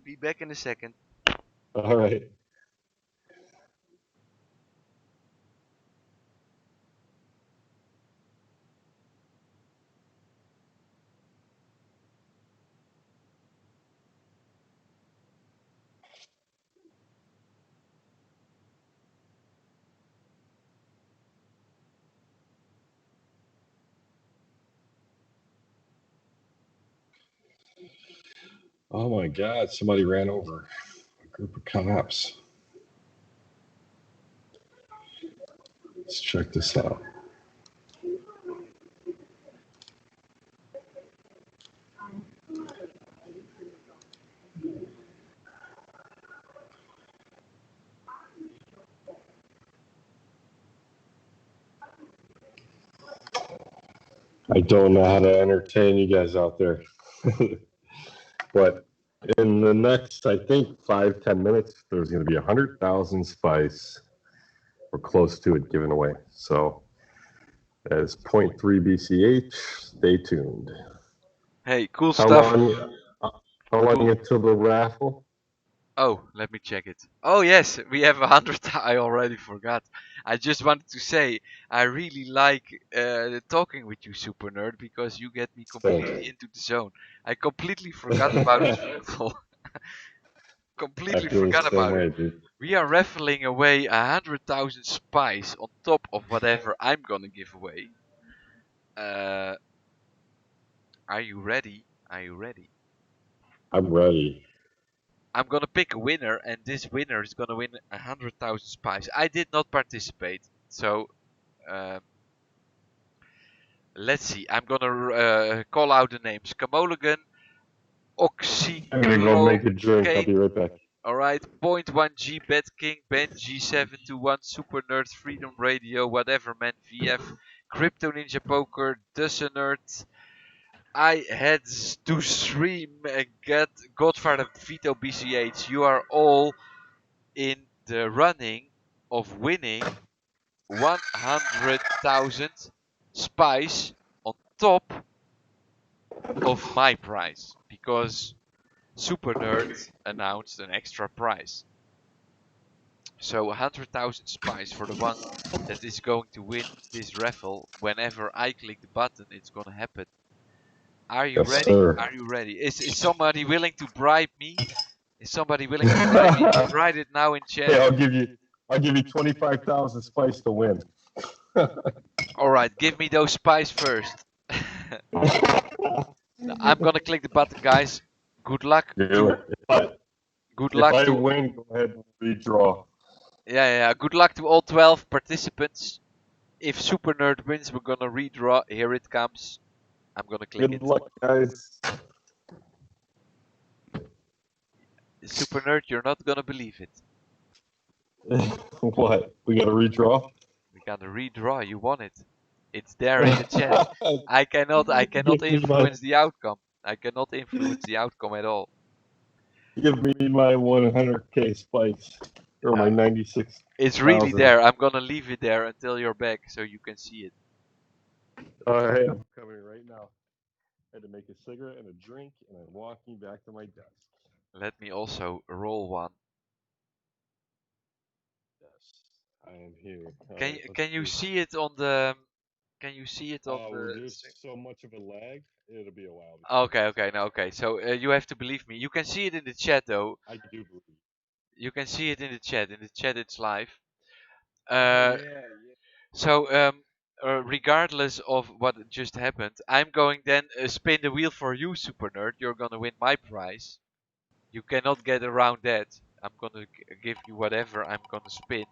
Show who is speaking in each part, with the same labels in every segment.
Speaker 1: Be back in a second.
Speaker 2: All right. Oh my God! Somebody ran over a group of cops. Let's check this out. I don't know how to entertain you guys out there, but in the next, I think 5-10 minutes, there's going to be 100,000 spice or close to it given away. So as 0.3 BCH, stay tuned.
Speaker 1: Hey, cool
Speaker 2: How
Speaker 1: stuff.
Speaker 2: long until the raffle?
Speaker 1: Oh, let me check it. Oh yes, we have 100. I already forgot. I just wanted to say I really like talking with you, Soupernerd, because you get me completely into the zone. I completely forgot about this raffle.
Speaker 2: I
Speaker 1: Completely
Speaker 2: feel the
Speaker 1: forgot
Speaker 2: same
Speaker 1: about it.
Speaker 2: way, dude.
Speaker 1: We are raffling away 100,000 spice on top of whatever I'm gonna give away. Uh, are you ready? Are you ready?
Speaker 2: I'm ready.
Speaker 1: I'm gonna pick a winner, and this winner is gonna win 100,000 spice. I did not participate, so um, let's see. I'm gonna call out the names: Kamoligan,
Speaker 2: I'm gonna go make a drink. I'll
Speaker 1: Oxychloroquine.
Speaker 2: be right back.
Speaker 1: Alright, Point 1G, Bad King, Ben G721, Super Nerd, Freedom Radio, Whatever Man, VF, Crypto Ninja Poker, Dussen Nerd. I had to stream and get Godfather Vito BCH. You are all in the running of winning 100,000 spice on top of my prize, because Super Nerd announced an extra prize. So 100,000 spice for the one that is going to win this raffle. Whenever I click the button, it's gonna happen. Are you
Speaker 2: Yes,
Speaker 1: ready?
Speaker 2: sir.
Speaker 1: Are you ready? Is somebody willing to bribe me? Is somebody willing to bribe me? Write it now in chat.
Speaker 2: Hey, I'll give you 25,000 spice to win.
Speaker 1: Alright, give me those spice first. I'm gonna click the button, guys. Good luck to good
Speaker 2: If
Speaker 1: luck
Speaker 2: I
Speaker 1: to
Speaker 2: win, go ahead and redraw.
Speaker 1: yeah. Good luck to all 12 participants. If Super Nerd wins, we're gonna redraw. Here it comes. I'm gonna click
Speaker 2: Good
Speaker 1: it.
Speaker 2: luck, guys.
Speaker 1: Super Nerd, you're not gonna believe it.
Speaker 2: What? We got to redraw?
Speaker 1: We gotta redraw. You won it. It's there in the chat. I cannot influence the outcome. I cannot influence the outcome at all.
Speaker 2: Give me my 100K spice. Or my 96.
Speaker 1: It's really there. I'm gonna leave it there until you're back so you can see it.
Speaker 2: Alright, I'm coming right now. I had to make a cigarette and a drink, and I'm walking back to my desk.
Speaker 1: Let me also roll one.
Speaker 2: Yes, I am here.
Speaker 1: Can you see it on the? Can you see it on the?
Speaker 2: There's so much of a lag. It'll be a while.
Speaker 1: Okay. So you have to believe me. You can see it in the chat though.
Speaker 2: I do believe.
Speaker 1: You can see it in the chat. In the chat, it's live.
Speaker 2: Yeah.
Speaker 1: So regardless of what just happened, I'm going then spin the wheel for you, Super Nerd. You're gonna win my prize. You cannot get around that. I'm gonna give you whatever I'm gonna spin.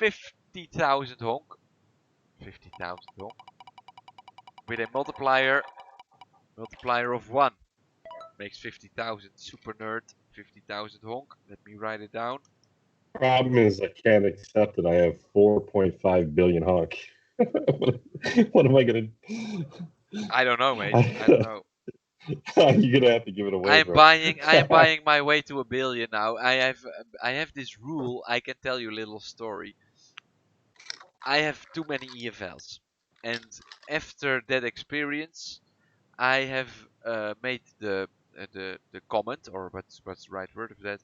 Speaker 1: 50,000 honk. 50,000 honk. With a multiplier of 1 makes 50,000. Super Nerd, 50,000 honk. Let me write it down.
Speaker 2: Problem is, I can't accept that I have 4.5 billion honk. What am I gonna?
Speaker 1: I don't know, mate. I don't know.
Speaker 2: You're gonna have to give it away,
Speaker 1: I'm
Speaker 2: bro.
Speaker 1: buying my way to 1 billion now. I have this rule. I can tell you a little story. I have too many EFLs, and after that experience, I have made the comment, or what's the right word of that?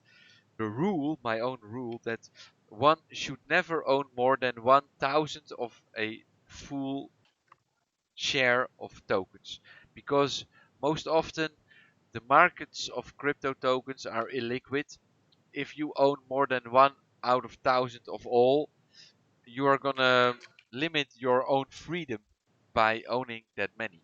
Speaker 1: The rule, my own rule, that one should never own more than 1,000 of a full share of tokens, because most often the markets of crypto tokens are illiquid. If you own more than one out of thousand of all, you are gonna limit your own freedom by owning that many.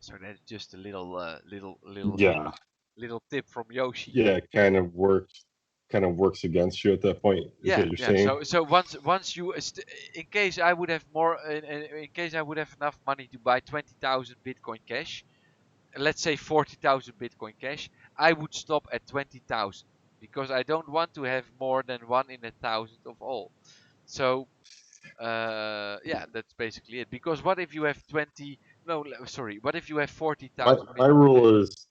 Speaker 1: So that's just a
Speaker 2: Yeah,
Speaker 1: little tip from Yoshi.
Speaker 2: yeah, it kind of works against you at that point, is
Speaker 1: Yeah,
Speaker 2: what you're
Speaker 1: yeah.
Speaker 2: saying.
Speaker 1: So once you, in case I would have more, in case I would have enough money to buy 20,000 Bitcoin Cash, let's say 40,000 Bitcoin Cash, I would stop at 20,000, because I don't want to have more than 1 in 1,000 of all. So yeah, that's basically it. Because what if you have 20? No, sorry. What if you have
Speaker 2: My
Speaker 1: 40,000
Speaker 2: my
Speaker 1: Bitcoin Cash?
Speaker 2: rule is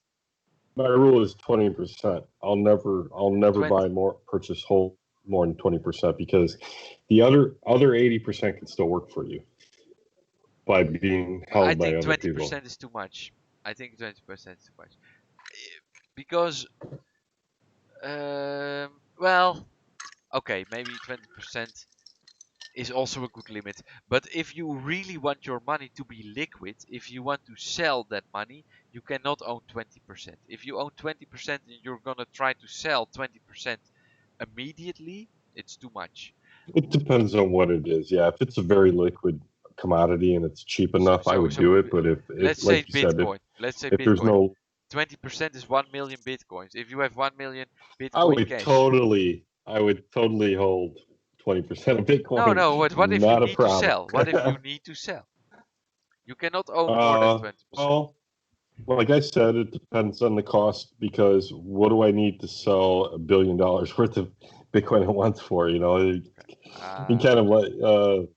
Speaker 2: my rule is 20%. I'll never
Speaker 1: 20.
Speaker 2: buy more purchase hold more than 20% because the other 80% can still work for you by being
Speaker 1: I
Speaker 2: held by
Speaker 1: think
Speaker 2: other people.
Speaker 1: 20% is too much. I think 20% is too much. Because well, okay, maybe 20% is also a good limit. But if you really want your money to be liquid, if you want to sell that money, you cannot own 20%. If you own 20% and you're gonna try to sell 20% immediately, it's too much.
Speaker 2: It depends on what it is. Yeah, if it's a very liquid commodity and it's cheap
Speaker 1: So,
Speaker 2: enough, I
Speaker 1: so,
Speaker 2: would
Speaker 1: so
Speaker 2: do it. But if
Speaker 1: let's say
Speaker 2: like you said,
Speaker 1: Bitcoin. Let's say
Speaker 2: if there's
Speaker 1: Bitcoin.
Speaker 2: no,
Speaker 1: 20% is 1 million Bitcoins. If you have 1 million
Speaker 2: I
Speaker 1: Bitcoin
Speaker 2: would
Speaker 1: cash.
Speaker 2: totally, I would totally hold 20% of
Speaker 1: No,
Speaker 2: Bitcoin.
Speaker 1: no, what if you
Speaker 2: Not a
Speaker 1: need to
Speaker 2: problem.
Speaker 1: sell? What if you need to sell? You cannot own more than
Speaker 2: uh,
Speaker 1: 20%.
Speaker 2: well, like I said, it depends on the cost because what do I need to sell $1 billion worth of Bitcoin at once for? You
Speaker 1: Ah,
Speaker 2: kind of let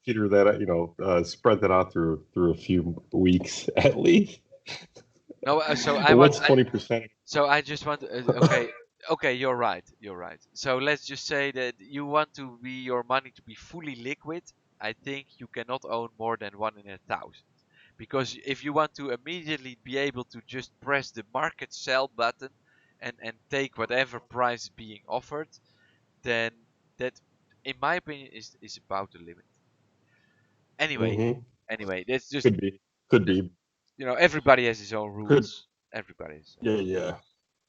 Speaker 2: peter that out, spread that out through a few weeks at least.
Speaker 1: no, so I want,
Speaker 2: What's 20%?
Speaker 1: so I just want, okay, okay, you're right, you're right. So let's just say that you want to be your money to be fully liquid. I think you cannot own more than 1 in 1,000, because if you want to immediately be able to just press the market sell button and take whatever price is being offered, then that, in my opinion, is about the limit. Anyway,
Speaker 2: Mm-hmm.
Speaker 1: anyway, that's just,
Speaker 2: Could be, could be,
Speaker 1: everybody has his own
Speaker 2: could.
Speaker 1: rules. Everybody has his own
Speaker 2: Yeah,
Speaker 1: rules.
Speaker 2: yeah.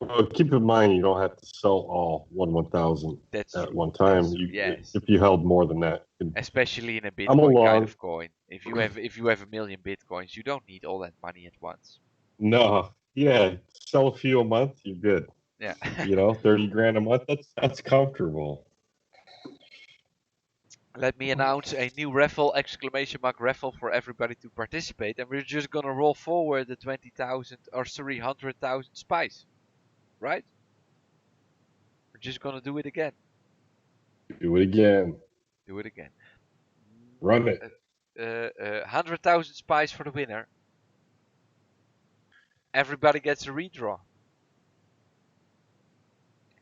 Speaker 2: Well, keep in mind you don't have to sell all 1,000
Speaker 1: That's
Speaker 2: at
Speaker 1: true.
Speaker 2: one
Speaker 1: That's
Speaker 2: time.
Speaker 1: true.
Speaker 2: You
Speaker 1: Yes.
Speaker 2: if you held more than that,
Speaker 1: Especially in a
Speaker 2: I'm
Speaker 1: Bitcoin kind
Speaker 2: along.
Speaker 1: of coin. If you have 1 million Bitcoins, you don't need all that money at once.
Speaker 2: No, yeah, sell a few a month, you're good.
Speaker 1: Yeah.
Speaker 2: 30 grand a month, that's comfortable.
Speaker 1: Let me announce a new raffle, exclamation mark raffle, for everybody to participate, and we're just gonna roll forward the 20,000, or sorry, 100,000 spice, right? We're just gonna do it again.
Speaker 2: Do it again.
Speaker 1: Do it again.
Speaker 2: Run it.
Speaker 1: 100,000 spice for the winner. Everybody gets a redraw.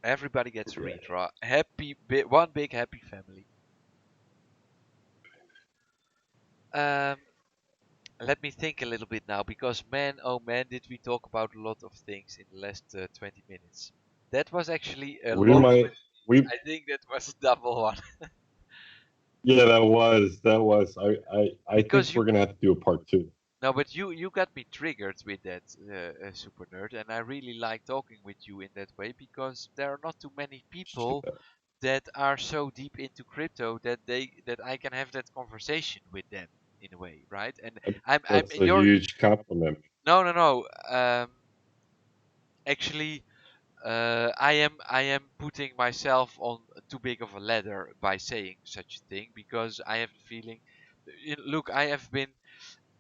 Speaker 1: Everybody gets a redraw. One big happy family. Um, Let me think a little bit now, because man, oh man, did we talk about a lot of things in the last 20 minutes. That was actually a
Speaker 2: We
Speaker 1: long.
Speaker 2: might we
Speaker 1: I think that was a double one.
Speaker 2: Yeah, that was. I think
Speaker 1: Because
Speaker 2: we're
Speaker 1: you,
Speaker 2: gonna have to do a part two.
Speaker 1: no, but you got me triggered with that, super nerd, and I really like talking with you in that way, because there are not too many people that are so deep into crypto that I can have that conversation with them in a way, right? And I'm
Speaker 2: That's
Speaker 1: in
Speaker 2: a
Speaker 1: your.
Speaker 2: huge compliment.
Speaker 1: No, no, no. Actually, I am putting myself on too big of a ladder by saying such a thing, because I have the feeling. Look, I have been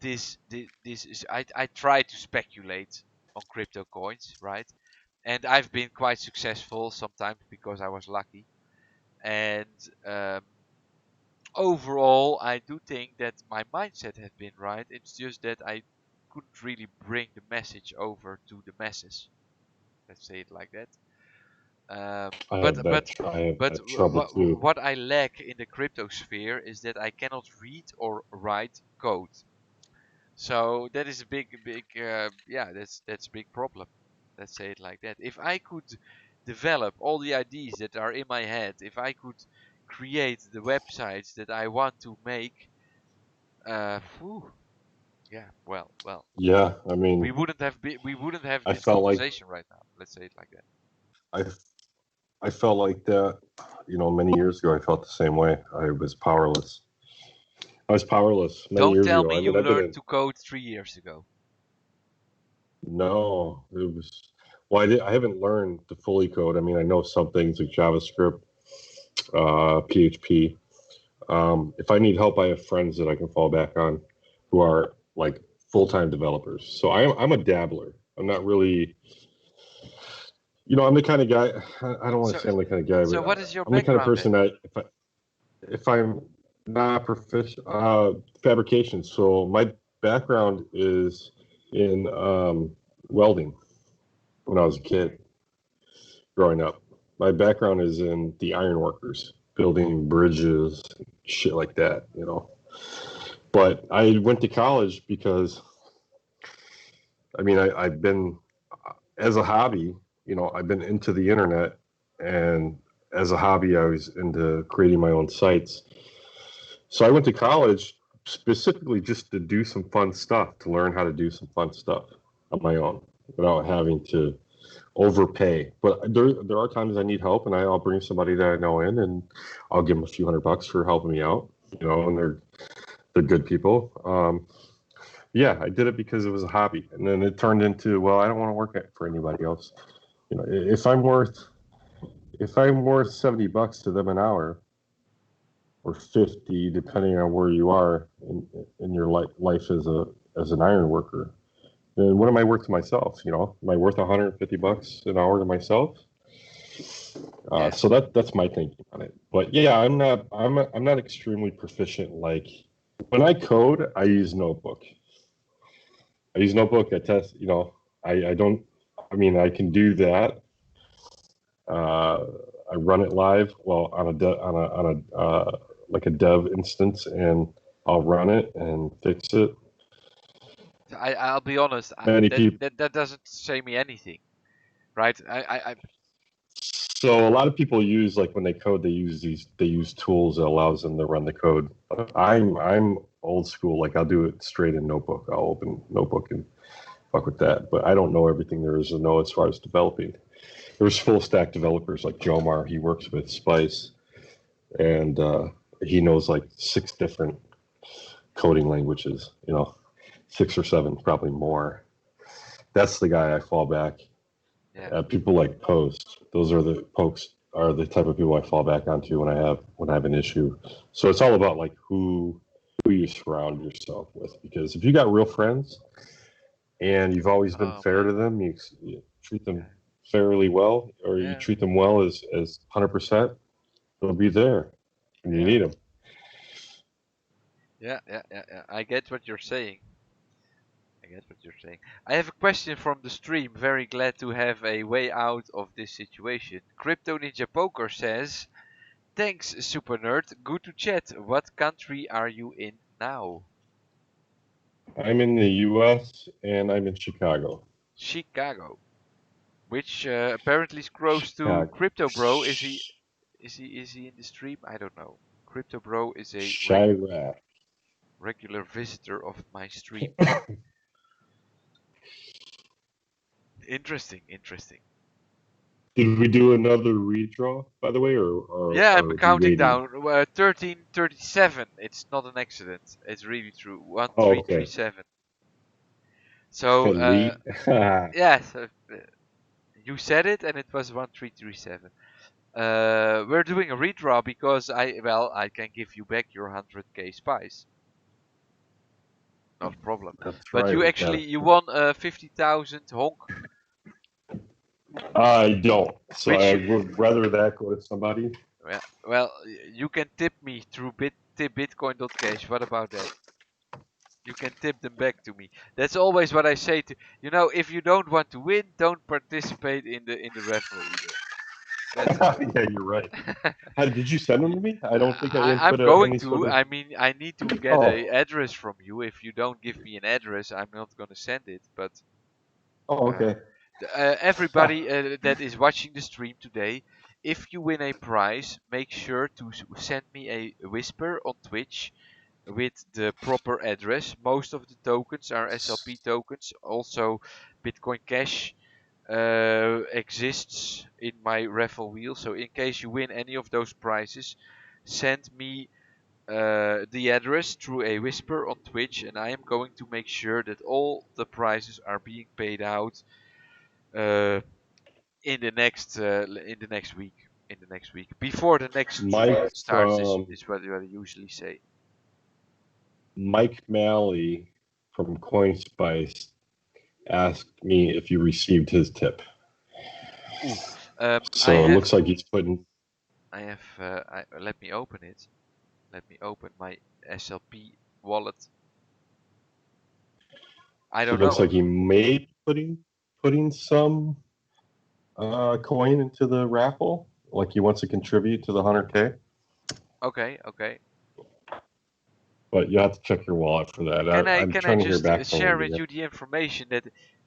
Speaker 1: this is I try to speculate on crypto coins, right? And I've been quite successful sometimes because I was lucky. And um, overall, I do think that my mindset has been right. It's just that I couldn't really bring the message over to the masses. Let's say it like that. Um,
Speaker 2: I
Speaker 1: but
Speaker 2: have
Speaker 1: but
Speaker 2: that. I have
Speaker 1: but
Speaker 2: that trouble too.
Speaker 1: what I lack in the crypto sphere is that I cannot read or write code. So that is a big, yeah, that's a big problem. Let's say it like that. If I could develop all the ideas that are in my head, if I could create the websites that I want to make, whew, yeah, well,
Speaker 2: Yeah, I
Speaker 1: we
Speaker 2: mean,
Speaker 1: wouldn't have we wouldn't have
Speaker 2: I
Speaker 1: this
Speaker 2: felt like
Speaker 1: conversation right now. Let's say it like that.
Speaker 2: I I felt like that, many years ago. I felt the same way. I was powerless. I was powerless many
Speaker 1: Don't
Speaker 2: years
Speaker 1: tell
Speaker 2: ago.
Speaker 1: me
Speaker 2: I
Speaker 1: you
Speaker 2: mean, I've been
Speaker 1: learned
Speaker 2: in.
Speaker 1: to code 3 years ago.
Speaker 2: No, it was. Well, I haven't learned to fully code. I mean, I know some things like JavaScript, PHP. If I need help, I have friends that I can fall back on, who are like full-time developers. So I'm a dabbler. I'm not really. I'm the kind of guy. I don't want
Speaker 1: So
Speaker 2: to say I'm the kind of guy,
Speaker 1: so
Speaker 2: but
Speaker 1: what is your
Speaker 2: I'm the kind of
Speaker 1: background then?
Speaker 2: person that if I'm not proficient, fabrication. So my background is in welding when I was a kid growing up. My background is in the ironworkers, building bridges, shit like that. But I went to college because, I mean, I've been, as a hobby, I've been into the internet. And as a hobby, I was into creating my own sites. So I went to college specifically just to do some fun stuff, to learn how to do some fun stuff on my own without having to overpay. But there are times I need help, and I'll bring somebody that I know in, and I'll give them a few $100 for helping me out. And they're good people. Yeah, I did it because it was a hobby, and then it turned into, well, I don't want to work for anybody else. If I'm worth $70 to them an hour, or 50, depending on where you are in your life as an iron worker. And what am I worth to myself? Am I worth $150 an hour to myself?
Speaker 1: Yeah.
Speaker 2: So that's my thinking on it. But yeah, I'm not extremely proficient. Like when I code, I use Notebook. I use Notebook. I test. I don't. I mean, I can do that. Uh, I run it live. Well, on a like a dev instance, and I'll run it and fix it.
Speaker 1: I'll be honest.
Speaker 2: Many
Speaker 1: That
Speaker 2: people.
Speaker 1: that doesn't say me anything, right? I
Speaker 2: So a lot of people use, like, when they code, they use tools that allows them to run the code. I'm old school. Like, I'll do it straight in Notebook. I'll open Notebook and fuck with that. But I don't know everything there is to know as far as developing. There's full stack developers like Jomar. He works with Spice, and he knows like 6 different coding languages. 6 or 7, probably more. That's the guy I fall back.
Speaker 1: yeah.
Speaker 2: People like Post. Those are the pokes are the type of people I fall back onto when I have an issue. So it's all about like who you surround yourself with, because if you got real friends and you've always been
Speaker 1: Oh
Speaker 2: fair
Speaker 1: man.
Speaker 2: to them, you treat them
Speaker 1: Yeah.
Speaker 2: fairly well, or you
Speaker 1: Yeah.
Speaker 2: treat them well as 100%, they'll be there when you
Speaker 1: Yeah.
Speaker 2: need them.
Speaker 1: Yeah. Yeah. Yeah. Yeah. I get what you're saying. I get what you're saying. I have a question from the stream. Very glad to have a way out of this situation. Crypto Ninja Poker says, "Thanks, Super Nerd. Good to chat. What country are you in now?"
Speaker 2: I'm in the U.S. and I'm in Chicago.
Speaker 1: Chicago, which apparently scrolls to
Speaker 2: Chicago.
Speaker 1: Crypto Bro. Is he in the stream? I don't know. Crypto Bro is a
Speaker 2: Chirac.
Speaker 1: regular visitor of my stream. Interesting, interesting.
Speaker 2: Did we do another redraw, by the way, or
Speaker 1: Yeah, I'm
Speaker 2: are we
Speaker 1: counting
Speaker 2: waiting?
Speaker 1: down. 1337. It's not an accident. It's really true.
Speaker 2: Oh, okay.
Speaker 1: 1337. So,
Speaker 2: Elite.
Speaker 1: yes, you said it, and it was 1337. We're doing a redraw because I can give you back your 100k spice. Not a problem.
Speaker 2: That's
Speaker 1: But
Speaker 2: right.
Speaker 1: you
Speaker 2: We got
Speaker 1: actually
Speaker 2: it.
Speaker 1: you won 50,000 honk,
Speaker 2: I don't. So
Speaker 1: which
Speaker 2: I
Speaker 1: you,
Speaker 2: would rather that go to somebody.
Speaker 1: well, you can tip me through tipbitcoin.cash. What about that? You can tip them back to me. That's always what I say to if you don't want to win, don't participate in the raffle either.
Speaker 2: Yeah, you're right. Did you send them to me? I don't think I
Speaker 1: I'm
Speaker 2: input
Speaker 1: going
Speaker 2: any sort
Speaker 1: to.
Speaker 2: of.
Speaker 1: I mean, I need to get
Speaker 2: Oh,
Speaker 1: a address from you. If you don't give me an address, I'm not going to send it. But
Speaker 2: oh,
Speaker 1: uh,
Speaker 2: okay.
Speaker 1: everybody that is watching the stream today, if you win a prize, make sure to send me a whisper on Twitch with the proper address. Most of the tokens are SLP tokens. Also, Bitcoin Cash exists in my raffle wheel. So in case you win any of those prizes, send me the address through a whisper on Twitch, and I am going to make sure that all the prizes are being paid out uh, in the next week. In the next week, before the next stream
Speaker 2: Mike
Speaker 1: starts,
Speaker 2: from
Speaker 1: is what I usually say.
Speaker 2: Mike Malley from CoinSpice asked me if you received his tip.
Speaker 1: Ooh,
Speaker 2: So it looks like he's putting.
Speaker 1: let me open it. Let me open my SLP wallet. I
Speaker 2: So it
Speaker 1: don't
Speaker 2: looks
Speaker 1: know.
Speaker 2: like he may be putting some coin into the raffle. Like he wants to contribute to the 100K.
Speaker 1: Okay, okay.
Speaker 2: But you have to check your wallet for that. I'm
Speaker 1: Can I
Speaker 2: trying to hear
Speaker 1: just
Speaker 2: back from
Speaker 1: share
Speaker 2: him
Speaker 1: with
Speaker 2: again.
Speaker 1: you the information that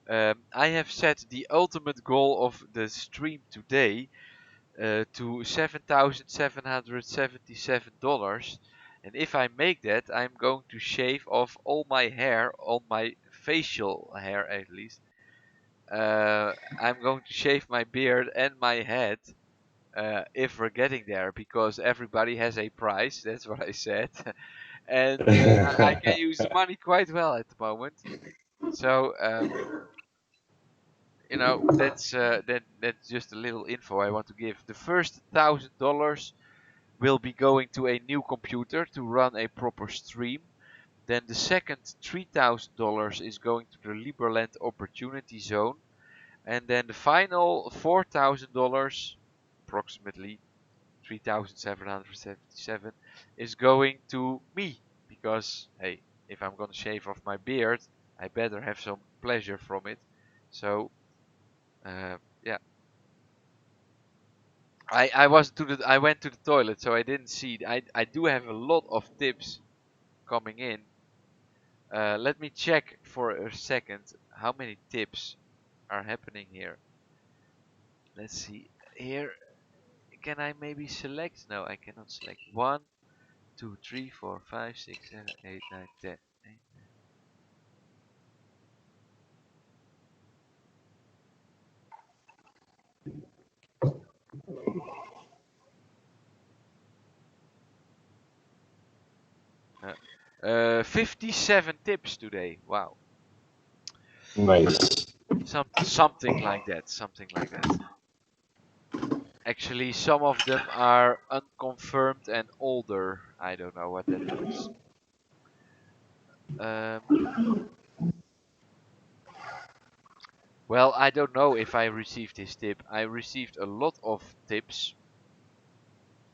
Speaker 1: I have set the ultimate goal of the stream today to $7,777, and if I make that, I'm going to shave off all my hair on my facial hair at least. I'm going to shave my beard and my head if we're getting there, because everybody has a price. That's what I said, and I can use the money quite well at the moment. So that's just a little info I want to give. The first $1,000 will be going to a new computer to run a proper stream. Then the second $3,000 is going to the Liberland Opportunity Zone. And then the final $4,000, approximately 3,777, is going to me. Because, hey, if I'm gonna shave off my beard, I better have some pleasure from it. So, yeah. I went to the toilet, so I didn't see. I do have a lot of tips coming in. Let me check for a second how many tips are happening here. Let's see. Here, can I maybe select? No, I cannot select. 1, 2, 3, 4, 5, 6, 7, 8, 9, 10. 57 tips today. Wow.
Speaker 2: Nice.
Speaker 1: Something like that. Something like that. Actually, some of them are unconfirmed and older. I don't know what that means. Well, I don't know if I received this tip. I received a lot of tips,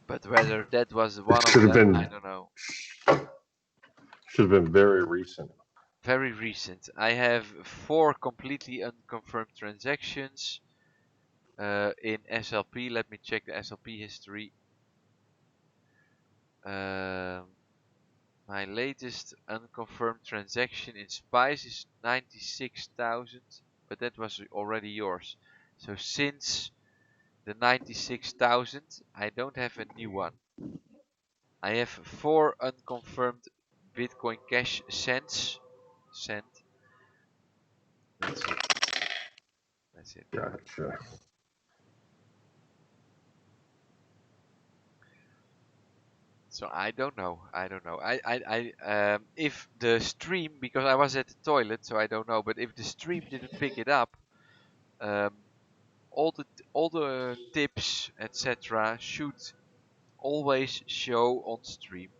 Speaker 1: but whether that was one
Speaker 2: It
Speaker 1: of
Speaker 2: should have
Speaker 1: them, I
Speaker 2: been
Speaker 1: don't know.
Speaker 2: very recent.
Speaker 1: Very recent. I have 4 completely unconfirmed transactions in SLP. Let me check the SLP history. My latest unconfirmed transaction in Spice is 96,000, but that was already yours. So since the 96,000, I don't have a new one. I have 4 unconfirmed Bitcoin Cash cents. Cent. That's it. That's it.
Speaker 2: Gotcha.
Speaker 1: So I don't know. I don't know. If the stream, because I was at the toilet, so I don't know. But if the stream didn't pick it up, um, all the tips, etc., should always show on stream.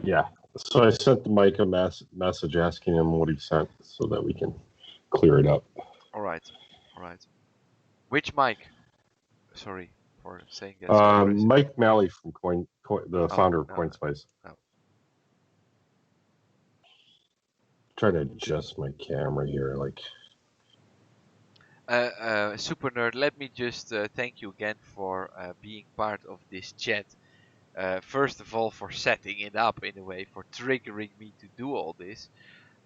Speaker 2: Yeah. So I sent Mike a message asking him what he sent so that we can clear it up.
Speaker 1: All right. All right. Which mic? Sorry for saying that so aggressive.
Speaker 2: Mike Malley from the
Speaker 1: Oh
Speaker 2: founder of
Speaker 1: no,
Speaker 2: CoinSpice.
Speaker 1: no.
Speaker 2: Try to adjust my camera here. Like,
Speaker 1: Soupernerd, let me just thank you again for being part of this chat. First of all, for setting it up in a way, for triggering me to do all this,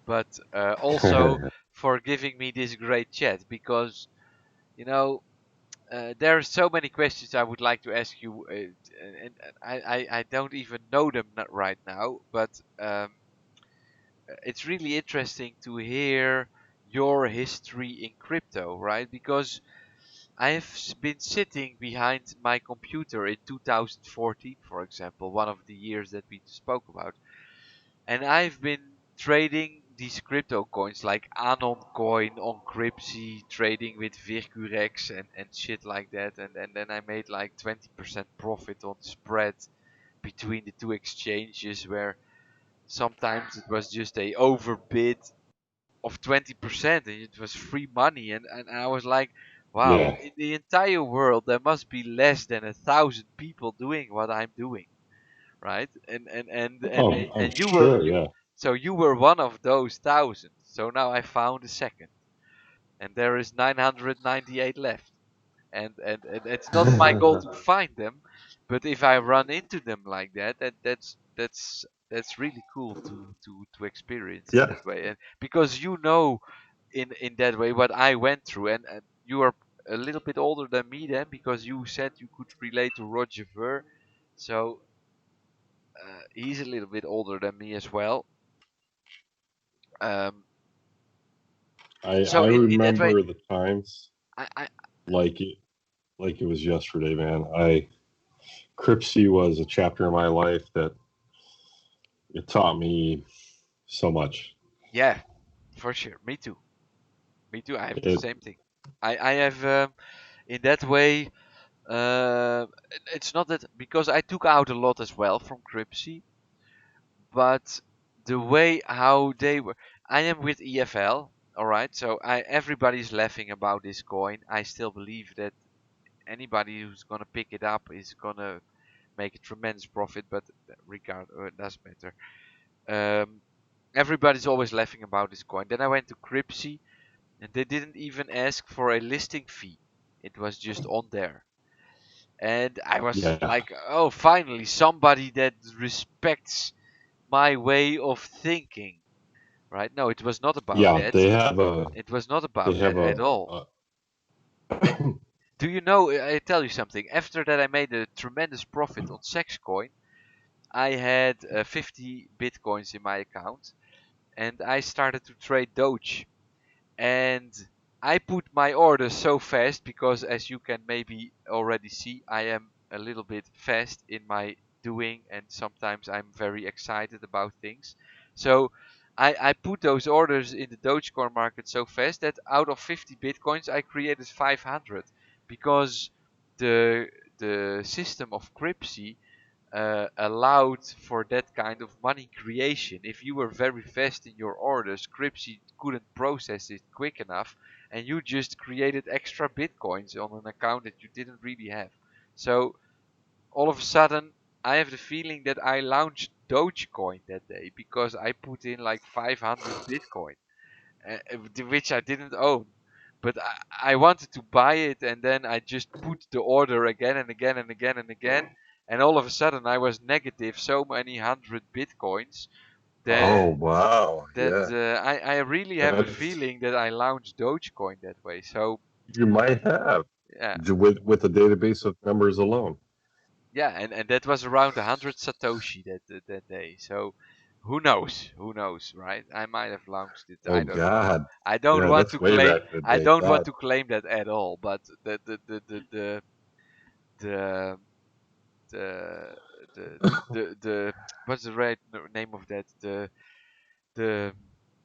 Speaker 1: but also for giving me this great chat because, you know, there are so many questions I would like to ask you, and I don't even know them right now, but it's really interesting to hear your history in crypto, right? Because I've been sitting behind my computer in 2014, for example, one of the years that we spoke about, and I've been trading these crypto coins like Anon coin on Cryptsy, trading with Vircurex and shit like that, and then I made like 20% profit on the spread between the two exchanges, where sometimes it was just a overbid of 20% and it was free money, and I was like, wow,
Speaker 2: Yeah.
Speaker 1: in the entire world there must be less than 1,000 people doing what I'm doing, right? And
Speaker 2: I'm
Speaker 1: you were
Speaker 2: sure. Yeah.
Speaker 1: so you were one of those thousands. So now I found a second, and there is 998 left. And it's not my goal to find them, but if I run into them like that, that's really cool to experience in
Speaker 2: Yeah.
Speaker 1: that way. And because you know, in that way what I went through, and you are a little bit older than me then, because you said you could relate to Roger Ver, so he's a little bit older than me as well. Um,
Speaker 2: I
Speaker 1: so in that way,
Speaker 2: remember the times
Speaker 1: I
Speaker 2: like it was yesterday, man. Cripsy was a chapter in my life that it taught me so much.
Speaker 1: yeah, for sure, me too. Me too. I have the
Speaker 2: It
Speaker 1: same thing. I have in that way. Uh, it's not that because I took out a lot as well from Cryptsy, but the way how they were. I am with EFL. All right, so everybody's laughing about this coin. I still believe that anybody who's gonna pick it up is gonna make a tremendous profit, but regard it doesn't matter. Um, everybody's always laughing about this coin. Then I went to Cryptsy, and they didn't even ask for a listing fee. It was just on there. And I was
Speaker 2: yeah.
Speaker 1: like, oh, finally, somebody that respects my way of thinking, right? No, it was not about
Speaker 2: Yeah,
Speaker 1: that.
Speaker 2: they have a
Speaker 1: It was not
Speaker 2: they
Speaker 1: about that
Speaker 2: have
Speaker 1: at all.
Speaker 2: a
Speaker 1: Do you know? I tell you something. After that, I made a tremendous profit on Sexcoin. I had 50 bitcoins in my account, and I started to trade Doge. And I put my orders so fast because, as you can maybe already see, I am a little bit fast in my doing, and sometimes I'm very excited about things. So I put those orders in the Dogecoin market so fast that out of 50 bitcoins I created 500, because the the system of Cryptsy allowed for that kind of money creation. If you were very fast in your orders, Cryptsy couldn't process it quick enough, and you just created extra bitcoins on an account that you didn't really have. So all of a sudden, I have the feeling that I launched Dogecoin that day because I put in like 500 bitcoin, which I didn't own. But I wanted to buy it, and then I just put the order again and again and again and again. And all of a sudden, I was negative so many hundred bitcoins that
Speaker 2: oh wow, yeah.
Speaker 1: I really have a
Speaker 2: That's
Speaker 1: feeling that I launched Dogecoin that way. So
Speaker 2: you might have
Speaker 1: yeah,
Speaker 2: with a database of numbers alone.
Speaker 1: yeah, and that was around 100 satoshi that day. So who knows? Who knows, right? I might have launched it.
Speaker 2: Oh
Speaker 1: I don't know.
Speaker 2: God,
Speaker 1: I don't
Speaker 2: yeah,
Speaker 1: want
Speaker 2: that's
Speaker 1: to
Speaker 2: way
Speaker 1: claim.
Speaker 2: back in the
Speaker 1: I
Speaker 2: day.
Speaker 1: don't want
Speaker 2: God,
Speaker 1: to claim that at all. But the the the what's the right name of that? The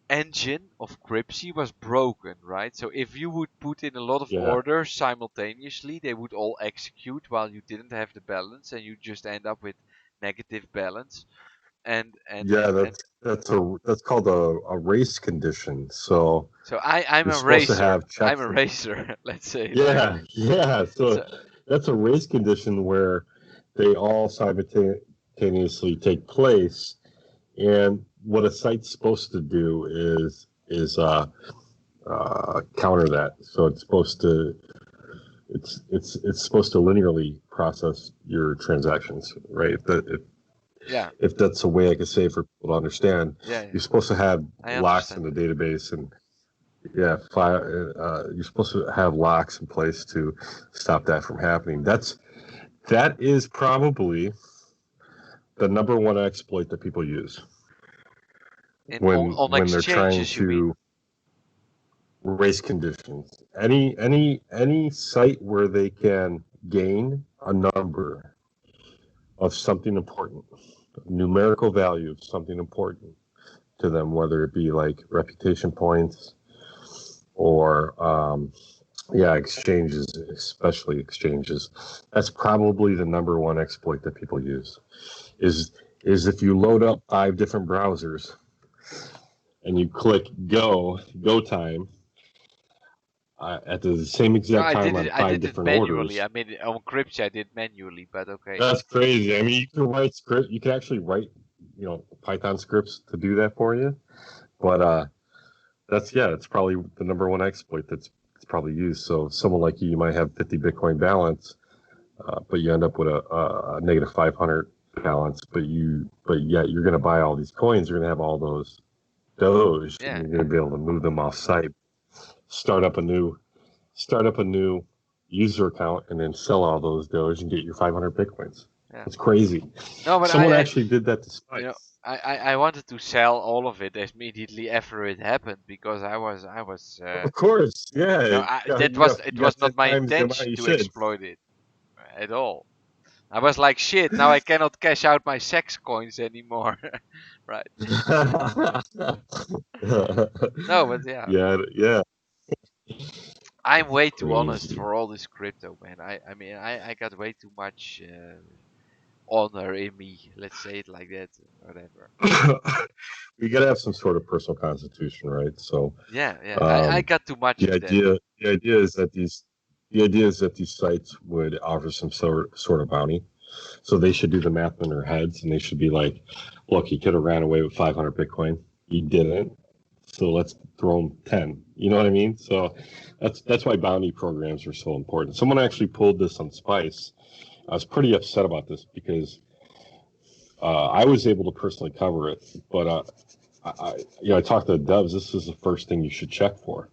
Speaker 1: engine of Cryptsy was broken, right? So if you would put in a lot of
Speaker 2: yeah,
Speaker 1: orders simultaneously, they would all execute while you didn't have the balance, and you just end up with negative balance.
Speaker 2: yeah.
Speaker 1: And
Speaker 2: That's called a race condition. So
Speaker 1: so I'm
Speaker 2: you're
Speaker 1: a
Speaker 2: supposed to
Speaker 1: racer.
Speaker 2: have
Speaker 1: I'm a
Speaker 2: checks.
Speaker 1: racer. Let's say it like
Speaker 2: Yeah,
Speaker 1: that.
Speaker 2: yeah. So
Speaker 1: So
Speaker 2: that's a race condition where they all simultaneously take place. And what a site's supposed to do is counter that. So it's supposed to linearly process your transactions, right?
Speaker 1: Yeah,
Speaker 2: If that's a way I could say for people to understand,
Speaker 1: yeah, yeah.
Speaker 2: you're supposed to have
Speaker 1: I
Speaker 2: locks in
Speaker 1: understand
Speaker 2: the
Speaker 1: it.
Speaker 2: database, and yeah, you're supposed to have locks in place to stop that from happening. That is probably the number one exploit that people use
Speaker 1: In on
Speaker 2: when they're trying
Speaker 1: exchanges, you mean?
Speaker 2: to race conditions. Any site where they can gain a number of something important, numerical value of something important to them, whether it be like reputation points or yeah, exchanges, especially exchanges. That's probably the number one exploit that people use. Is is if you load up 5 different browsers and you click go time at the same
Speaker 1: No,
Speaker 2: exact time on
Speaker 1: I
Speaker 2: five
Speaker 1: did it
Speaker 2: different
Speaker 1: manually.
Speaker 2: orders.
Speaker 1: I made it on Crypto. I did manually, but okay.
Speaker 2: That's crazy. I mean, you can write script. You can actually write, Python scripts to do that for you. But it's probably the number one exploit that's it's probably used. So someone like you might have 50 Bitcoin balance, but you end up with a negative 500 balance. But yet you're going to buy all these coins. You're going to have all those Doge, and
Speaker 1: Yeah,
Speaker 2: you're going
Speaker 1: yeah,
Speaker 2: to be able to move them off site, start up a new start up a new user account, and then sell all those Doge and get your 500 Bitcoins.
Speaker 1: yeah.
Speaker 2: It's crazy.
Speaker 1: No, but
Speaker 2: Someone actually did that to
Speaker 1: you know,
Speaker 2: Spice.
Speaker 1: I wanted to sell all of it immediately after it happened because I was
Speaker 2: Of course, yeah.
Speaker 1: it
Speaker 2: You
Speaker 1: was
Speaker 2: got
Speaker 1: not
Speaker 2: 10
Speaker 1: my
Speaker 2: times the amount
Speaker 1: intention
Speaker 2: you
Speaker 1: to
Speaker 2: should.
Speaker 1: exploit it at all. I was like, shit, now I cannot cash out my sex coins anymore. Right. No, but yeah,
Speaker 2: Yeah, yeah.
Speaker 1: I'm way too honest
Speaker 2: Crazy.
Speaker 1: for all this crypto, man. I mean, I got way too much honor in me. Let's say it like that. Whatever.
Speaker 2: We got to have some sort of personal constitution, right? So,
Speaker 1: Yeah, yeah. I
Speaker 2: um,
Speaker 1: got too much
Speaker 2: the
Speaker 1: of that.
Speaker 2: idea, the idea is that these sites would offer some sort of bounty. So they should do the math in their heads, and they should be like, "Look, he could have ran away with 500 Bitcoin. He didn't. So let's throw him 10." You know what I mean? So that's why bounty programs are so important. Someone actually pulled this on Spice. I was pretty upset about this because I was able to personally cover it, but I talked to the devs. This is the first thing you should check for: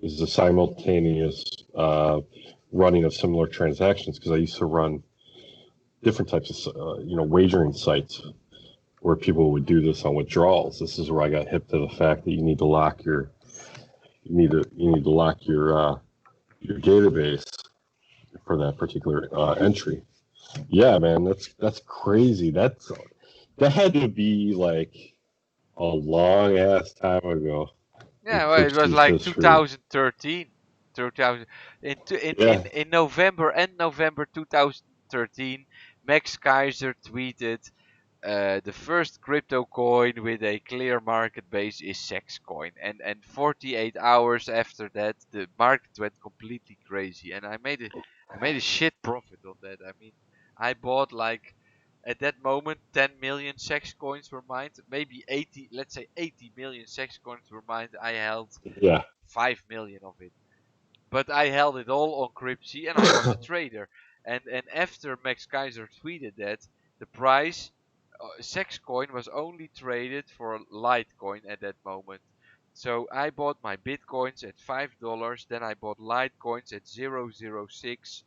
Speaker 2: is the simultaneous running of similar transactions. Because I used to run different types of wagering sites where people would do this on withdrawals. This is where I got hip to the fact that you need to lock your database for that particular entry. Yeah, man, that's crazy. That had to be like a long ass time ago in
Speaker 1: Yeah, well, it was
Speaker 2: Cripsey's
Speaker 1: like
Speaker 2: history.
Speaker 1: 2013, 2000
Speaker 2: Yeah,
Speaker 1: in November and November 2013, Max Kaiser tweeted, the first crypto coin with a clear market base is Sex coin, and 48 hours after that, the market went completely crazy, and I made a shit profit on that. I mean, I bought like at that moment 10 million sex coins were mined, maybe 80, let's say 80 million sex coins were mined. I held
Speaker 2: yeah.
Speaker 1: 5 million of it, but I held it all on Cryptsy, and I was a trader. And after Max Kaiser tweeted that, the price sex coin was only traded for Litecoin at that moment. So I bought my bitcoins at $5, then I bought Litecoins at 0.006,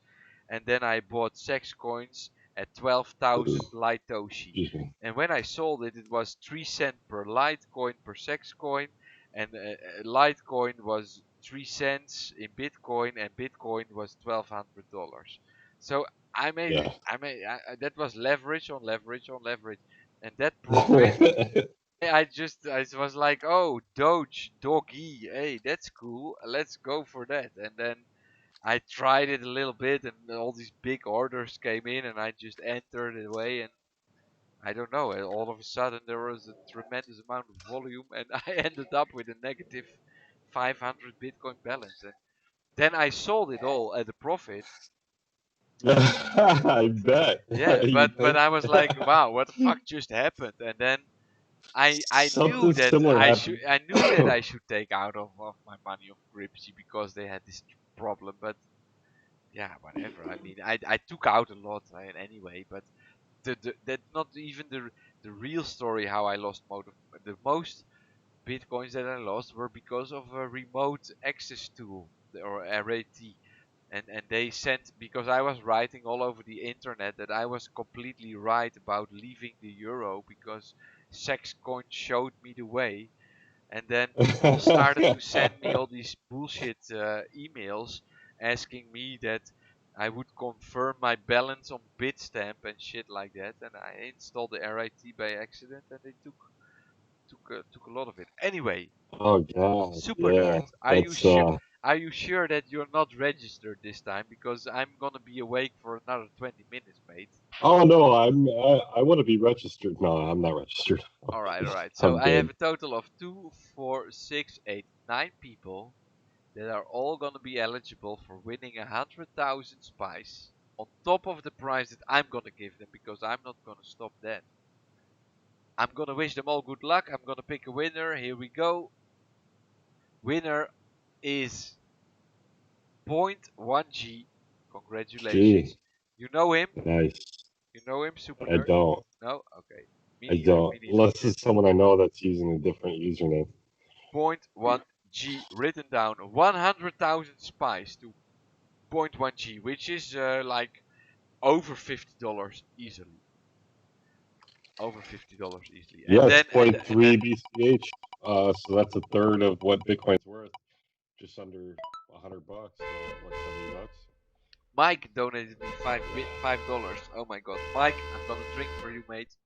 Speaker 1: and then I bought sex coins at 12,000 Litoshi.
Speaker 2: Excuse me.
Speaker 1: And when I sold it, it was 3 cents per Litecoin per sex coin, and Litecoin was 3 cents in Bitcoin, and Bitcoin was $1,200. So
Speaker 2: Yeah.
Speaker 1: that was leverage on leverage on leverage, and that profit, I was like, oh, Doge, doggy, hey, that's cool, let's go for that. And then I tried it a little bit, and all these big orders came in, and I just entered it away, and I don't know, all of a sudden there was a tremendous amount of volume, and I ended up with a negative 500 Bitcoin balance. And then I sold it all at a profit.
Speaker 2: I bet.
Speaker 1: Yeah,
Speaker 2: You
Speaker 1: but
Speaker 2: think?
Speaker 1: I was like, wow, what the fuck just happened? And then I knew
Speaker 2: Something
Speaker 1: that
Speaker 2: similar happened.
Speaker 1: I knew that I should take out of my money of Gripsy because they had this problem, but yeah, whatever. I mean, I took out a lot anyway, but that's not even the real story how I lost the most bitcoins that I lost were because of a remote access tool or RAT. And they sent, because I was writing all over the internet that I was completely right about leaving the euro because Sexcoin showed me the way. And then people started to send me all these bullshit emails asking me that I would confirm my balance on Bitstamp and shit like that. And I installed the RIT by accident, and they took a lot of it. Anyway,
Speaker 2: Oh God,
Speaker 1: Super Nerd,
Speaker 2: yeah, that's
Speaker 1: are you sure that you're not registered this time? Because I'm gonna be awake for another 20 minutes, mate.
Speaker 2: Oh no, I want to be registered. No, I'm not registered.
Speaker 1: All right. So
Speaker 2: I'm
Speaker 1: I have
Speaker 2: good.
Speaker 1: a total of 2, 4, 6, 8, 9 people that are all gonna be eligible for winning 100,000 spice on top of the prize that I'm gonna give them because I'm not gonna stop that. I'm gonna wish them all good luck. I'm gonna pick a winner. Here we go. Winner is point 1G.
Speaker 2: Gee,
Speaker 1: Congratulations. You know him?
Speaker 2: nice.
Speaker 1: You know him, Super
Speaker 2: I
Speaker 1: Nerd?
Speaker 2: don't.
Speaker 1: No? Okay. Me
Speaker 2: I
Speaker 1: neither.
Speaker 2: don't.
Speaker 1: Me neither.
Speaker 2: Unless it's someone I know that's using a different username.
Speaker 1: Point 1G written down 100,000 spice to point 1G, which is like over $50 easily. Over $50 easily. And
Speaker 2: Yes,
Speaker 1: then and
Speaker 2: point
Speaker 1: and then
Speaker 2: 3 BCH. So that's a third of what Bitcoin's worth. Just under $100. So what, $70?
Speaker 1: Mike donated me $5. Oh my god. Mike, I'm gonna drink for you, mate.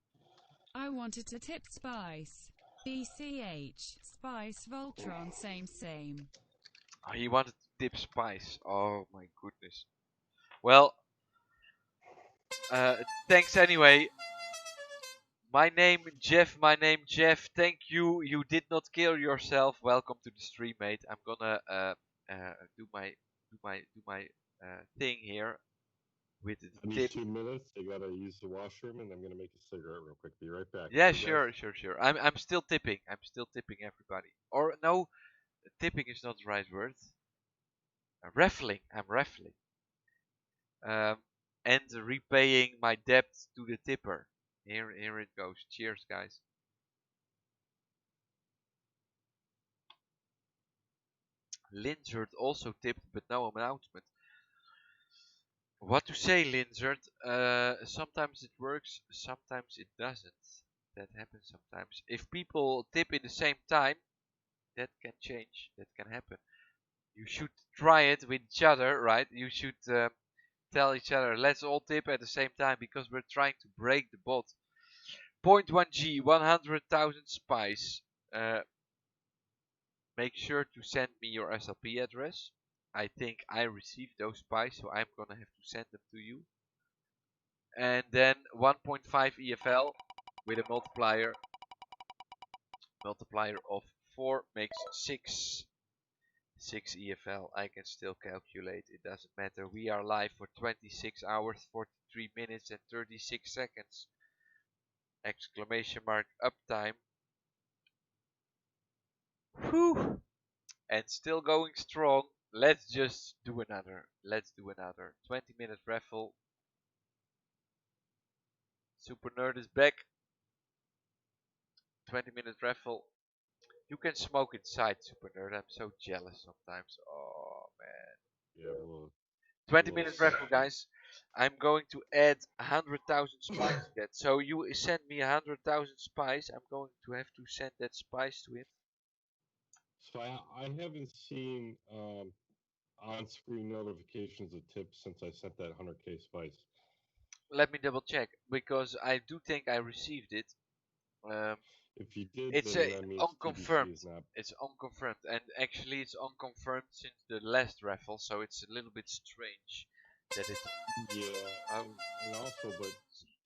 Speaker 3: I wanted to tip Spice. BCH. Spice Voltron same.
Speaker 1: Oh, he wanted to dip spice. Oh my goodness. Well, thanks anyway. My name Jeff. My name Jeff. Thank you. You did not kill yourself. Welcome to the stream, mate. I'm gonna do my thing here with the
Speaker 2: I need
Speaker 1: tip.
Speaker 2: 2 minutes. I gotta use the washroom, and I'm gonna make a cigarette real quick. Be right back.
Speaker 1: Yeah,
Speaker 2: Okay, guys?
Speaker 1: sure. I'm still tipping. I'm still tipping everybody. Or no, tipping is not the right word. Raffling. I'm raffling. Um, and repaying my debt to the tipper. Here it goes. Cheers, guys. Linzard also tipped, but no announcement. What to say, Linzard? Sometimes it works, sometimes it doesn't. That happens sometimes. If people tip in the same time, that can change. That can happen. You should try it with each other, right? You should tell each other, let's all tip at the same time because we're trying to break the bot. Point 1G, 100,000 spice. Uh, Make sure to send me your SLP address. I think I received those spice, so I'm gonna have to send them to you. And then 1.5 EFL with a multiplier of 4 makes 6 EFL. I can still calculate, it doesn't matter. We are live for 26 hours, 43 minutes and 36 seconds. Exclamation mark uptime. Whew. And still going strong. Let's just do another. Let's do another 20-minute raffle. Super Nerd is back. 20-minute raffle. You can smoke inside, Super Nerd. I'm so jealous sometimes. Oh man.
Speaker 2: Yeah, a
Speaker 1: 20-minute
Speaker 2: little
Speaker 1: raffle, guys. I'm going to add 100,000 spice to that. So you send me 100,000 spice. I'm going to have to send that spice to him.
Speaker 2: So I haven't seen on-screen notifications of tips since I sent that 100K spice.
Speaker 1: Let me double check because I do think I received it. Um,
Speaker 2: If you did,
Speaker 1: It's
Speaker 2: then that means TBC
Speaker 1: unconfirmed.
Speaker 2: is not.
Speaker 1: It's unconfirmed, and actually it's unconfirmed since the last raffle, so it's a little bit strange that it.
Speaker 2: Yeah,
Speaker 1: Oh,
Speaker 2: and also, but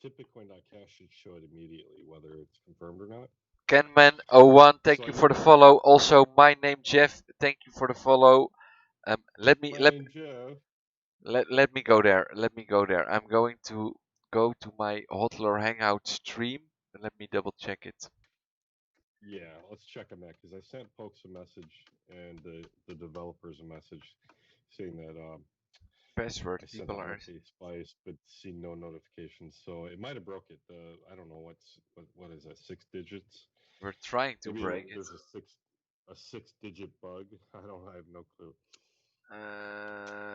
Speaker 2: tipbitcoin.cash should show it immediately, whether it's confirmed or not.
Speaker 1: Kenman01,
Speaker 2: So
Speaker 1: thank
Speaker 2: I
Speaker 1: you
Speaker 2: know
Speaker 1: for the follow. Also, my name Jeff, thank you for the follow. Let me
Speaker 2: my
Speaker 1: let
Speaker 2: name Jeff.
Speaker 1: let me go there. Let me go there. I'm going to go to my Hotler Hangout stream. Let me double check it.
Speaker 2: Yeah, let's check on that because I sent folks a message and the developers a message saying that
Speaker 1: Password.
Speaker 2: I sent
Speaker 1: People are.
Speaker 2: 100K spice, but see no notifications. So it might have broke it. I don't know what is that, 6 digits?
Speaker 1: We're trying to
Speaker 2: Maybe
Speaker 1: break it.
Speaker 2: there's a 6 digit bug. I have no clue.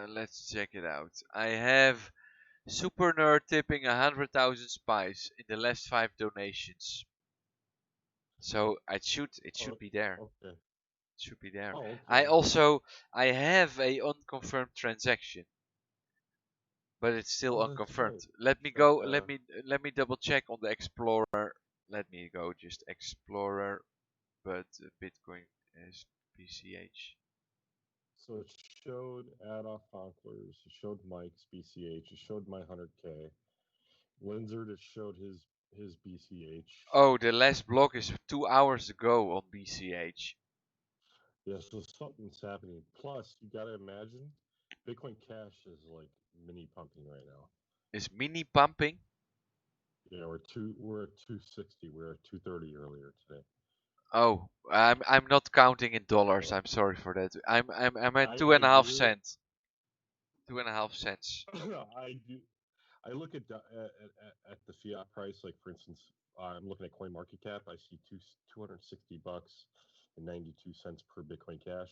Speaker 1: Let's check it out. I have Soupernerd tipping 100,000 spice in the last 5 donations. So it should
Speaker 2: Oh,
Speaker 1: be there.
Speaker 2: okay.
Speaker 1: It should be there.
Speaker 2: Oh,
Speaker 1: I
Speaker 2: okay.
Speaker 1: also I have a unconfirmed transaction, but it's still
Speaker 2: Oh, that's
Speaker 1: unconfirmed.
Speaker 2: right.
Speaker 1: Let me
Speaker 2: That
Speaker 1: go. Let me double check on the Explorer. Let me go just Explorer, but Bitcoin is BCH.
Speaker 2: so it showed Adolf Fonklers, it showed Mike's BCH, it showed my 100K. Linzard, it showed his BCH.
Speaker 1: Oh, the last block is 2 hours ago on BCH.
Speaker 2: Yeah, so something's happening. Plus, you gotta imagine, Bitcoin Cash is like mini pumping right now.
Speaker 1: Is mini pumping?
Speaker 2: Yeah, we're at 260. We were at 230 earlier today.
Speaker 1: Oh, I'm not counting in dollars.
Speaker 2: So
Speaker 1: I'm sorry for that. I'm at two
Speaker 2: I
Speaker 1: and a half
Speaker 2: do
Speaker 1: cents. 2.5 cents.
Speaker 2: I do I look at the fiat price. Like for instance, I'm looking at CoinMarketCap. I see 260 bucks and 92 cents per Bitcoin Cash.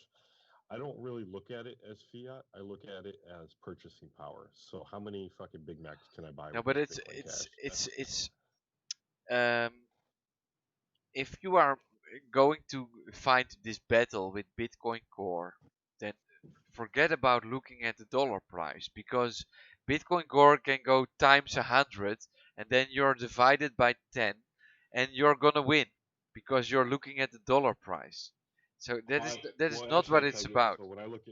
Speaker 2: I don't really look at it as fiat. I look at it as purchasing power. So how many fucking Big Macs can I buy
Speaker 1: No,
Speaker 2: with
Speaker 1: but
Speaker 2: this
Speaker 1: it's
Speaker 2: Bitcoin
Speaker 1: it's
Speaker 2: Cash?
Speaker 1: it's
Speaker 2: That's
Speaker 1: it's um if you are going to find this battle with Bitcoin Core, then forget about looking at the dollar price because Bitcoin Core can go times 100 and then you're divided by 10 and you're gonna win because you're looking at the dollar price. So that is
Speaker 2: well
Speaker 1: not what
Speaker 2: actually,
Speaker 1: it's
Speaker 2: Tiger.
Speaker 1: about.
Speaker 2: So when I look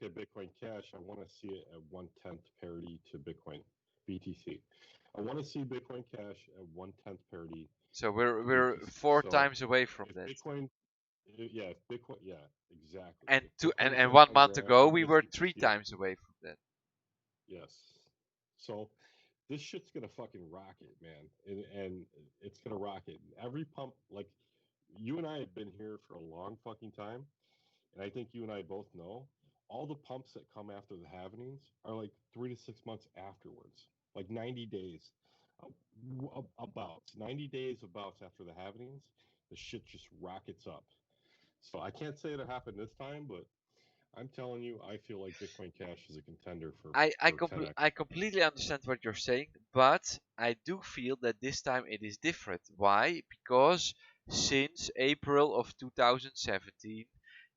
Speaker 2: at Bitcoin Cash, I want to see it at 1/10 parity to Bitcoin BTC. I want to see Bitcoin Cash at 1/10 parity
Speaker 1: So we're
Speaker 2: to
Speaker 1: we're
Speaker 2: BTC.
Speaker 1: four
Speaker 2: So
Speaker 1: times away from
Speaker 2: if
Speaker 1: that.
Speaker 2: Bitcoin, yeah, if Bitcoin, yeah, exactly.
Speaker 1: And
Speaker 2: If
Speaker 1: two and,
Speaker 2: Bitcoin's
Speaker 1: and
Speaker 2: gonna
Speaker 1: one
Speaker 2: come
Speaker 1: month
Speaker 2: down,
Speaker 1: ago
Speaker 2: I
Speaker 1: we
Speaker 2: want to
Speaker 1: were
Speaker 2: see
Speaker 1: three
Speaker 2: yeah,
Speaker 1: times away from that.
Speaker 2: yes. So this shit's gonna fucking rocket, man, and it's gonna rocket. Every pump, like you and I have been here for a long fucking time, and I think you and I both know all the pumps that come after the halvenings are like 3 to 6 months afterwards, like 90 days, about 90 days about after the halvenings, the shit just rockets up. So I can't say it'll happen this time, but I'm telling you, I feel like Bitcoin Cash is a contender for 10x.
Speaker 1: I completely understand what you're saying, but I do feel that this time it is different. Why? Because since April of 2017,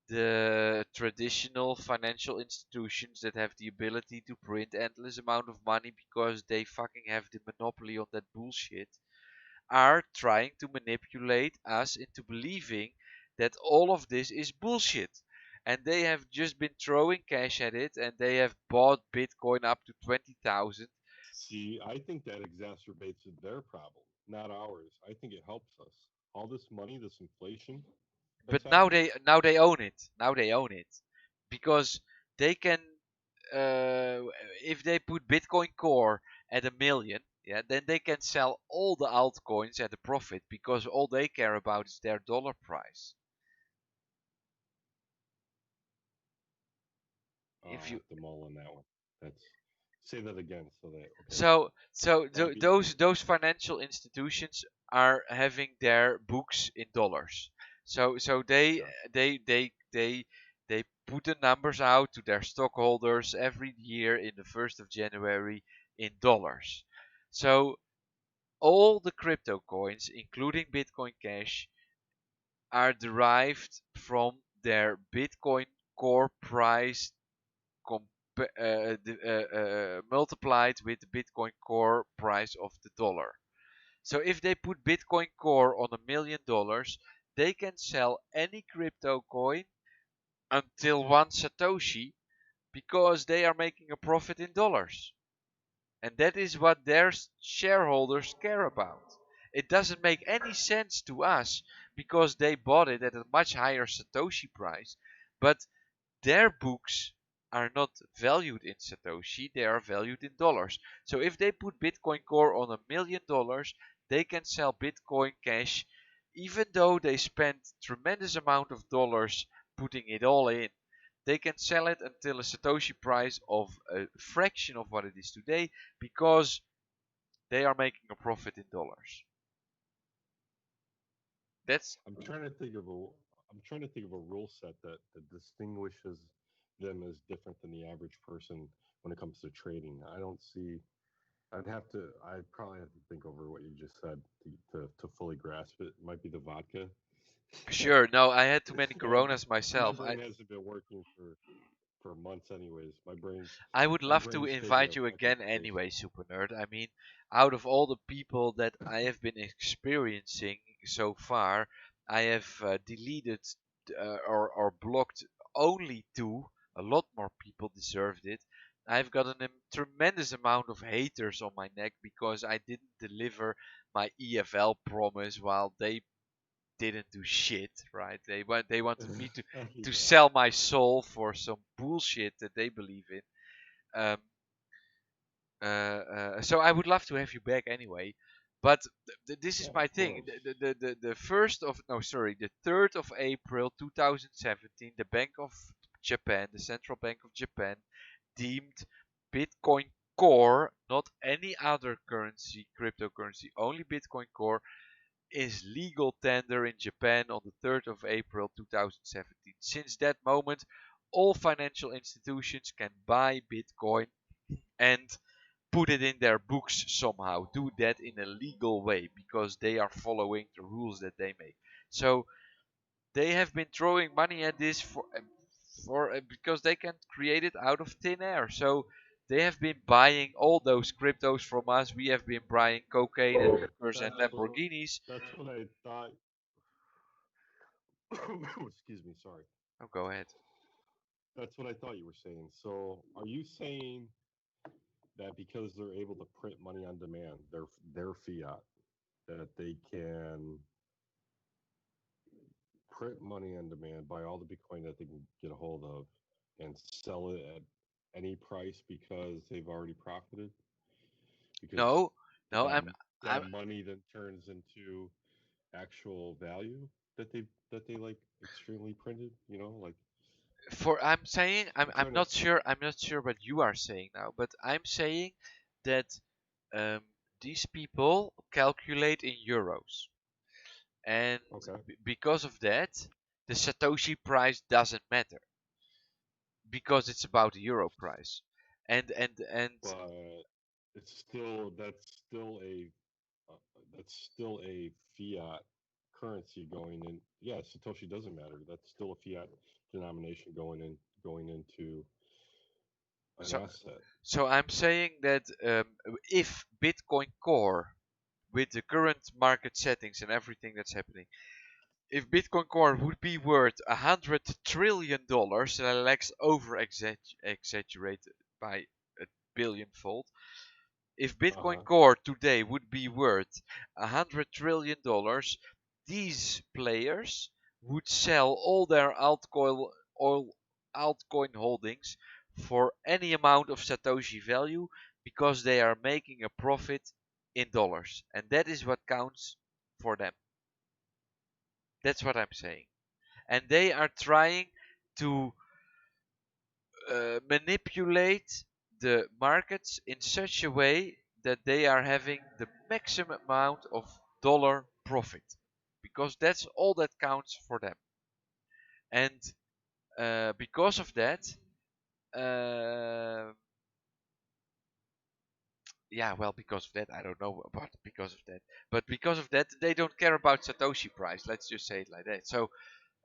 Speaker 1: the traditional financial institutions that have the ability to print endless amount of money because they fucking have the monopoly on that bullshit are trying to manipulate us into believing that all of this is bullshit. And they have just been throwing cash at it and they have bought Bitcoin up to 20,000.
Speaker 2: See, I think that exacerbates their problem, not ours. I think it helps us. All this money, this inflation that's
Speaker 1: But now
Speaker 2: happening.
Speaker 1: they own it. Now they own it. Because they can if they put Bitcoin Core at 1 million, yeah, then they can sell all the altcoins at a profit because all they care about is their dollar price.
Speaker 2: Oh,
Speaker 1: If
Speaker 2: I
Speaker 1: you
Speaker 2: have to mull on that one. That's say that again so that okay.
Speaker 1: so
Speaker 2: That'd be
Speaker 1: those financial institutions are having their books in dollars. So they
Speaker 2: yes.
Speaker 1: they they they they put the numbers out to their stockholders every year in the 1st of January in dollars. So all the crypto coins, including Bitcoin Cash, are derived from their Bitcoin core price multiplied with the Bitcoin core price of the dollar. So if they put Bitcoin core on $1 million, they can sell any crypto coin until 1 Satoshi because they are making a profit in dollars. And that is what their shareholders care about. It doesn't make any sense to us because they bought it at a much higher Satoshi price, but their books are not valued in Satoshi, they are valued in dollars. So if they put Bitcoin Core on $1 million, they can sell Bitcoin Cash even though they spent tremendous amount of dollars putting it all in, they can sell it until a Satoshi price of a fraction of what it is today because they are making a profit in dollars. That's
Speaker 2: I'm trying to think of a rule set that distinguishes them as different than the average person when it comes to trading. I don't see. I'd probably have to think over what you just said to fully grasp it. It might be the vodka.
Speaker 1: sure. No, I had too many
Speaker 2: my
Speaker 1: Coronas
Speaker 2: my
Speaker 1: myself.
Speaker 2: brain hasn't been working for months anyways.
Speaker 1: I would
Speaker 2: My
Speaker 1: love to
Speaker 2: brain's taking
Speaker 1: invite
Speaker 2: a
Speaker 1: you
Speaker 2: fucking
Speaker 1: again anyway,
Speaker 2: vacation.
Speaker 1: Soupernerd. I mean, out of all the people that I have been experiencing so far, I have deleted or blocked only two. A lot more people deserved it. I've gotten a tremendous amount of haters on my neck because I didn't deliver my EFL promise while they didn't do shit, right? They wanted me to
Speaker 2: Yeah.
Speaker 1: sell my soul for some bullshit that they believe in. Um, so I would love to have you back anyway, but this is
Speaker 2: Yeah,
Speaker 1: my
Speaker 2: of
Speaker 1: thing.
Speaker 2: course.
Speaker 1: The first of no, sorry, the 3rd of April 2017, the Bank of Japan, the Central Bank of Japan, deemed Bitcoin Core, not any other currency, cryptocurrency, only Bitcoin Core, is legal tender in Japan on the 3rd of April 2017. Since that moment, all financial institutions can buy Bitcoin and put it in their books somehow. Do that in a legal way because they are following the rules that they make. So they have been throwing money at this for because they can create it out of thin air. So they have been buying all those cryptos from us. We have been buying cocaine and hookers and
Speaker 2: That's what
Speaker 1: Lamborghinis.
Speaker 2: that's what I thought. Excuse me, sorry.
Speaker 1: Oh, go ahead.
Speaker 2: That's what I thought you were saying. So, are you saying that because they're able to print money on demand, their fiat, that they can print money on demand, buy all the Bitcoin that they can get a hold of, and sell it at any price because they've already profited? Because
Speaker 1: No, no,
Speaker 2: that
Speaker 1: I'm
Speaker 2: that money then turns into actual value that they like extremely printed. Like
Speaker 1: for I'm saying
Speaker 2: I'm
Speaker 1: I'm
Speaker 2: trying to.
Speaker 1: not sure what you are saying now, but I'm saying that um, these people calculate in euros, and
Speaker 2: Okay,
Speaker 1: because of that, the Satoshi price doesn't matter because it's about the euro price, and
Speaker 2: but it's still uh, that's still a fiat currency going in. Yeah, Satoshi doesn't matter. That's still a fiat denomination going into an
Speaker 1: so
Speaker 2: asset.
Speaker 1: so I'm saying that if Bitcoin Core with the current market settings and everything that's happening, if Bitcoin Core would be worth $100 trillion, and Alex over exaggerated by a billionfold, if
Speaker 2: Uh
Speaker 1: Bitcoin
Speaker 2: huh.
Speaker 1: Core today would be worth $100 trillion, these players would sell all their altcoin holdings for any amount of Satoshi value because they are making a profit in dollars. And that is what counts for them. That's what I'm saying. And they are trying to manipulate the markets in such a way that they are having the maximum amount of dollar profit because that's all that counts for them. And because of that, uh, yeah, well, because of that, I don't know about because of that, but because of that, they don't care about Satoshi price. Let's just say it like that. So,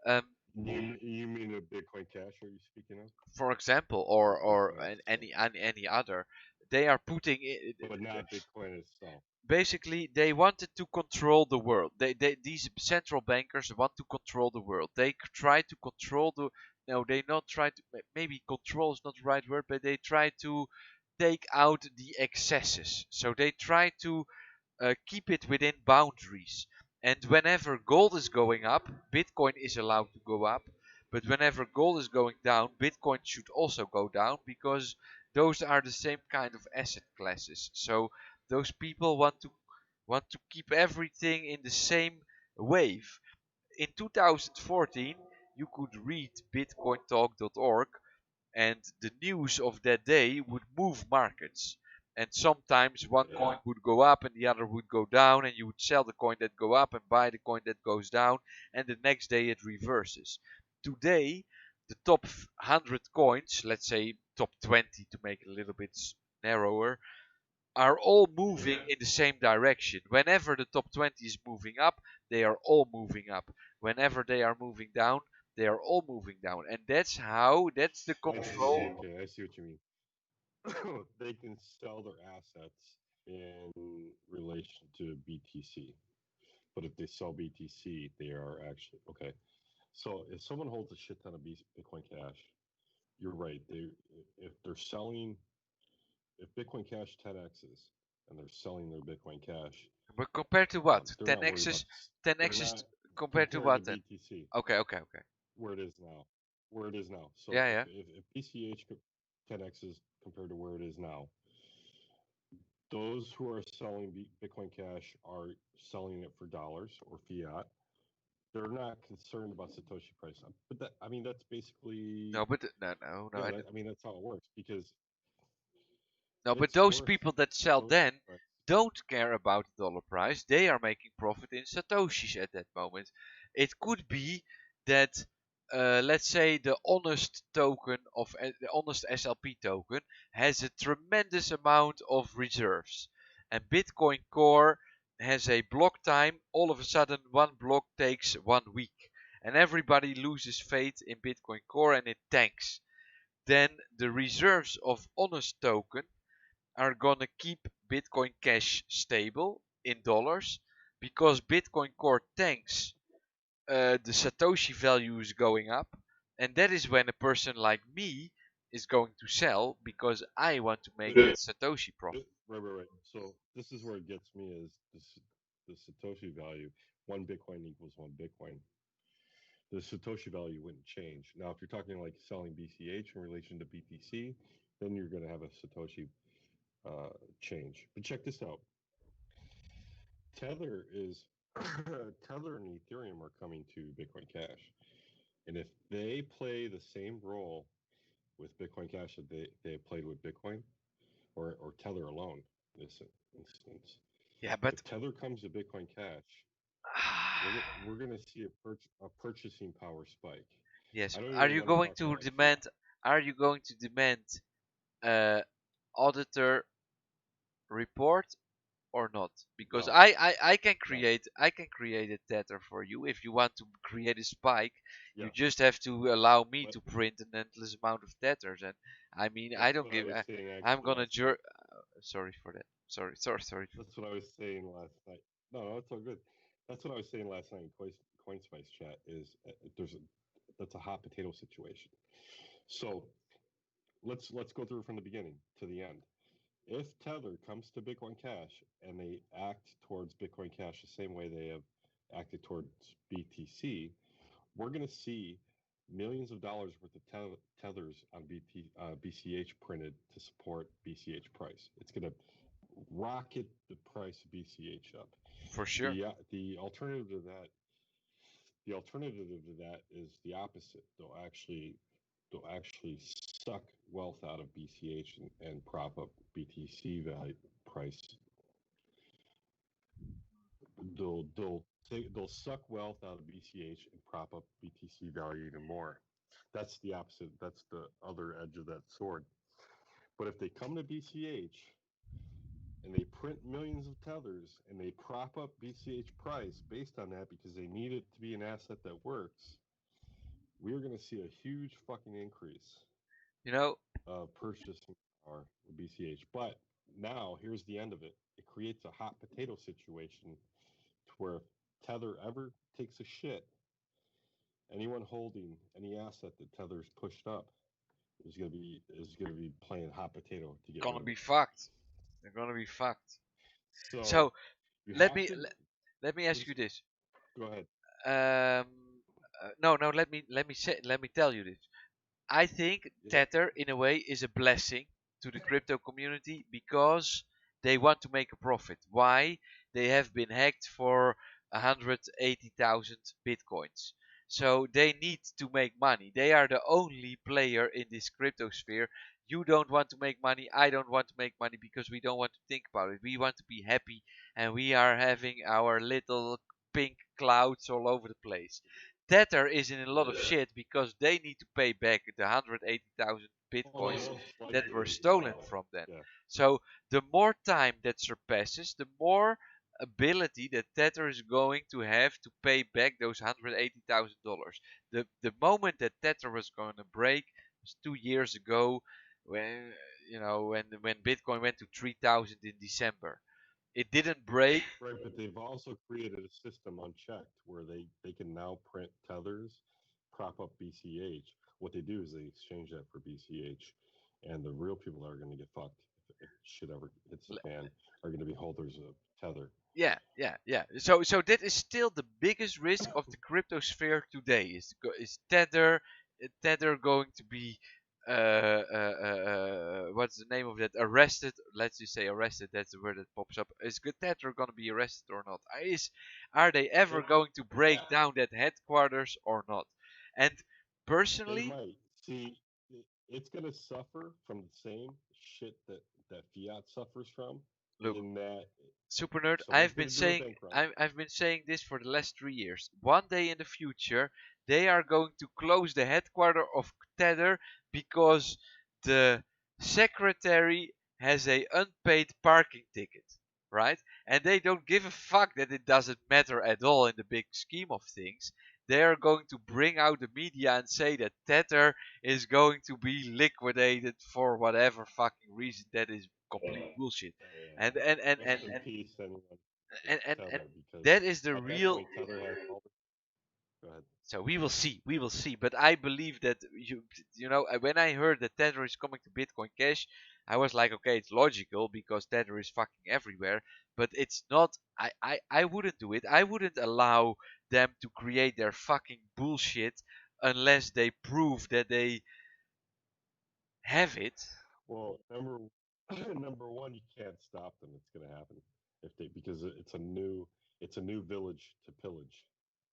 Speaker 1: um,
Speaker 2: You mean a Bitcoin Cash? Are you speaking of?
Speaker 1: for example,
Speaker 2: Or Bitcoin itself,
Speaker 1: any other, they are putting
Speaker 2: but not Bitcoin itself.
Speaker 1: basically they wanted to control the world. These central bankers want to control the world. They try to control the no, they not try to maybe control is not the right word, but they try to take out the excesses. So they try to keep it within boundaries. And whenever gold is going up, Bitcoin is allowed to go up. But whenever gold is going down, Bitcoin should also go down because those are the same kind of asset classes. So those people want to keep everything in the same wave. In 2014, you could read bitcointalk.org, and the news of that day would move markets. And sometimes one coin would go up and the other would go down, and you would sell the coin that go up and buy the coin that goes down, and the next day it reverses. Today, the top 100 coins, let's say top 20 to make it a little bit narrower, are all moving in the same direction. Whenever the top 20 is moving up, they are all moving up. Whenever they are moving down, they are all moving down. And that's the control.
Speaker 2: Okay, I see what you mean. They can sell their assets in relation to BTC. But if they sell BTC, they are actually okay. So if someone holds a shit ton of Bitcoin Cash, you're right. If they're selling, if Bitcoin Cash 10x's and they're selling their Bitcoin Cash,
Speaker 1: But compared to what?
Speaker 2: they're
Speaker 1: 10
Speaker 2: not worried
Speaker 1: x's?
Speaker 2: about.
Speaker 1: 10
Speaker 2: They're
Speaker 1: x's
Speaker 2: not
Speaker 1: compared to
Speaker 2: compared to
Speaker 1: what then?
Speaker 2: BTC
Speaker 1: Okay, okay, okay.
Speaker 2: where it is now. Where it is now. So
Speaker 1: Yeah, yeah.
Speaker 2: if BCH 10x's compared to where it is now, those who are selling Bitcoin Cash are selling it for dollars or fiat. They're not concerned about Satoshi price. But that, I mean, that's basically,
Speaker 1: No, but no.
Speaker 2: yeah, I mean, that's how it works because
Speaker 1: No, but
Speaker 2: it's
Speaker 1: those
Speaker 2: worth
Speaker 1: people that sell
Speaker 2: Satoshi
Speaker 1: then
Speaker 2: price.
Speaker 1: don't care about the dollar price. They are making profit in satoshis at that moment. It could be that, let's say, the honest token of the honest SLP token has a tremendous amount of reserves, and Bitcoin Core has a block time. All of a sudden, one block takes 1 week, and everybody loses faith in Bitcoin Core, and it tanks. Then the reserves of honest token are gonna keep Bitcoin Cash stable in dollars because Bitcoin Core tanks. The Satoshi value is going up, and that is when a person like me is going to sell because I want to make that Satoshi profit.
Speaker 2: Right. So this is where it gets me is this, the Satoshi value. 1 Bitcoin equals 1 Bitcoin. The Satoshi value wouldn't change. Now, if you're talking like selling BCH in relation to BTC, then you're going to have a Satoshi change. But check this out. Tether is Tether and Ethereum are coming to Bitcoin Cash, and if they play the same role with Bitcoin Cash that they played with Bitcoin or Tether alone, in this instance,
Speaker 1: Yeah, but
Speaker 2: if Tether comes to Bitcoin Cash, we're going to see a purchasing power spike.
Speaker 1: yes.
Speaker 2: I don't
Speaker 1: Are
Speaker 2: even
Speaker 1: you
Speaker 2: want to
Speaker 1: going
Speaker 2: talk
Speaker 1: to
Speaker 2: about
Speaker 1: demand? Are you going to demand auditor report or not? Because
Speaker 2: No,
Speaker 1: I can
Speaker 2: no.
Speaker 1: create a tether for you. If you want to create a spike, you
Speaker 2: Yeah,
Speaker 1: just have to allow me
Speaker 2: but
Speaker 1: to print an endless amount of tethers. And I mean, I
Speaker 2: that's
Speaker 1: don't
Speaker 2: what I
Speaker 1: give.
Speaker 2: was saying
Speaker 1: I'm
Speaker 2: actually
Speaker 1: gonna
Speaker 2: last night.
Speaker 1: sorry for that. Sorry.
Speaker 2: That's what I was saying last night. No, it's all good. That's what I was saying last night in CoinSpice chat. Is that's a hot potato situation. So let's go through from the beginning to the end. If Tether comes to Bitcoin Cash and they act towards Bitcoin Cash the same way they have acted towards BTC, we're going to see millions of dollars worth of tethers on BCH printed to support BCH price. It's going to rocket the price of BCH up.
Speaker 1: For sure.
Speaker 2: The alternative to that, is the opposite. They'll actually suck wealth out of BCH and prop up BTC value price. They'll suck wealth out of BCH and prop up BTC value even more. That's the opposite. That's the other edge of that sword. But if they come to BCH and they print millions of tethers and they prop up BCH price based on that because they need it to be an asset that works, we're going to see a huge fucking increase
Speaker 1: You know,
Speaker 2: of purchasing power with BCH. But now here's the end of it. It creates a hot potato situation to where if Tether ever takes a shit, anyone holding any asset that Tether's pushed up is gonna be playing hot potato to get rid
Speaker 1: gonna
Speaker 2: of
Speaker 1: be
Speaker 2: it.
Speaker 1: fucked. They're gonna be fucked.
Speaker 2: So
Speaker 1: So
Speaker 2: you
Speaker 1: let
Speaker 2: have
Speaker 1: me
Speaker 2: to
Speaker 1: let me ask
Speaker 2: just
Speaker 1: you this.
Speaker 2: go ahead.
Speaker 1: Um, no. Let me tell you this. I think
Speaker 2: Yeah.
Speaker 1: Tether, in a way, is a blessing to the crypto community because they want to make a profit. Why? They have been hacked for 180,000 bitcoins. So they need to make money. They are the only player in this crypto sphere. You don't want to make money. I don't want to make money because we don't want to think about it. We want to be happy, and we are having our little pink clouds all over the place. Tether is in a lot of shit because they need to pay back the 180,000 bitcoins that were stolen from them.
Speaker 2: Yeah.
Speaker 1: So the more time that surpasses, the more ability that Tether is going to have to pay back those $180,000. The moment that Tether was going to break was 2 years ago, when when Bitcoin went to 3,000 in December. It didn't break.
Speaker 2: Right, but they've also created a system unchecked where they can now print tethers, prop up BCH. What they do is they exchange that for BCH, and the real people that are going to get fucked if shit ever hits the fan are going to be holders of tether.
Speaker 1: Yeah. So that is still the biggest risk of the crypto sphere today. Is Tether going to be what's the name of that? Arrested? Let's just say arrested. That's the word that pops up. Is Tether going to be arrested or not? Are they ever going to break down that headquarters or not? And
Speaker 2: They
Speaker 1: personally,
Speaker 2: might see it's going to suffer from the same shit that fiat suffers from.
Speaker 1: look,
Speaker 2: In that
Speaker 1: Soupernerd,
Speaker 2: someone's going to do a bank run.
Speaker 1: I've been saying this for the last 3 years. One day in the future, they are going to close the headquarters of Tether because the secretary has a unpaid parking ticket, right? And they don't give a fuck that it doesn't matter at all in the big scheme of things. They are going to bring out the media and say that Tether is going to be liquidated for whatever fucking reason. That is complete bullshit. And and and and
Speaker 2: Rest in
Speaker 1: and
Speaker 2: peace, anyone
Speaker 1: and,
Speaker 2: with
Speaker 1: and, and
Speaker 2: tether, because
Speaker 1: that is the
Speaker 2: at that
Speaker 1: real.
Speaker 2: point tether has all the. Go ahead.
Speaker 1: So we will see. But I believe that when I heard that Tether is coming to Bitcoin Cash, I was like, okay, it's logical because Tether is fucking everywhere. But it's not. I wouldn't do it. I wouldn't allow them to create their fucking bullshit unless they prove that they have it.
Speaker 2: Well, number one, you can't stop them. It's going to happen because it's a new village to pillage.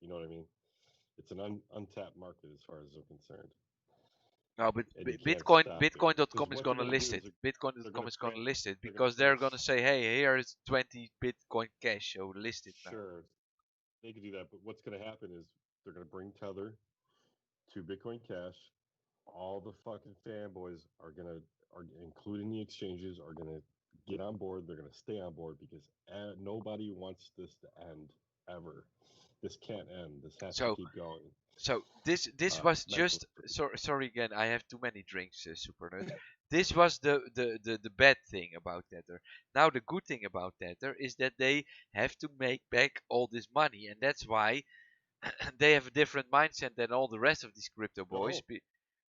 Speaker 2: You know what I mean? It's an untapped market as far as they're concerned,
Speaker 1: No, but
Speaker 2: and you can't stop it. Because
Speaker 1: Bitcoin.com is
Speaker 2: what they're
Speaker 1: gonna
Speaker 2: going to
Speaker 1: list
Speaker 2: do
Speaker 1: it.
Speaker 2: is they're
Speaker 1: Bitcoin.com
Speaker 2: going to
Speaker 1: is gonna
Speaker 2: print.
Speaker 1: list it
Speaker 2: They're going to
Speaker 1: because they're
Speaker 2: print.
Speaker 1: gonna say, hey, here is 20 Bitcoin Cash, so list it now.
Speaker 2: Sure, they can do that, but what's going to happen is they're going to bring tether to Bitcoin Cash. All the fucking fanboys are including the exchanges, are gonna get on board. They're gonna stay on board because nobody wants this to end ever. This can't end. This has to
Speaker 1: So
Speaker 2: keep going.
Speaker 1: so this was
Speaker 2: Mentally.
Speaker 1: just sorry again. I have too many drinks, Supernerd. This was the bad thing about Tether. Now the good thing about Tether is that they have to make back all this money, and that's why they have a different mindset than all the rest of these crypto boys.
Speaker 2: No,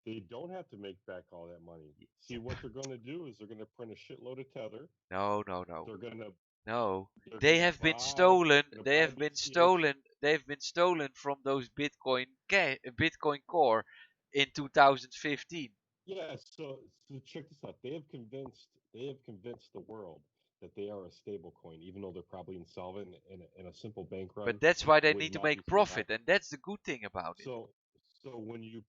Speaker 2: they don't have to make back all that money. See, what they're going to do is they're going to print a shitload of tether.
Speaker 1: No.
Speaker 2: They're going to
Speaker 1: No,
Speaker 2: they're
Speaker 1: they
Speaker 2: going to
Speaker 1: have been
Speaker 2: buy
Speaker 1: stolen.
Speaker 2: they're going to
Speaker 1: They
Speaker 2: buy
Speaker 1: have been
Speaker 2: BCH.
Speaker 1: stolen. They've been stolen from those Bitcoin Core in 2015.
Speaker 2: Yeah, so check this out. They have convinced the world that they are a stable coin, even though they're probably insolvent and a simple bank
Speaker 1: But
Speaker 2: run
Speaker 1: that's why they
Speaker 2: would
Speaker 1: need to
Speaker 2: not be
Speaker 1: make
Speaker 2: so
Speaker 1: profit,
Speaker 2: happy.
Speaker 1: and that's the good thing about it.
Speaker 2: So when you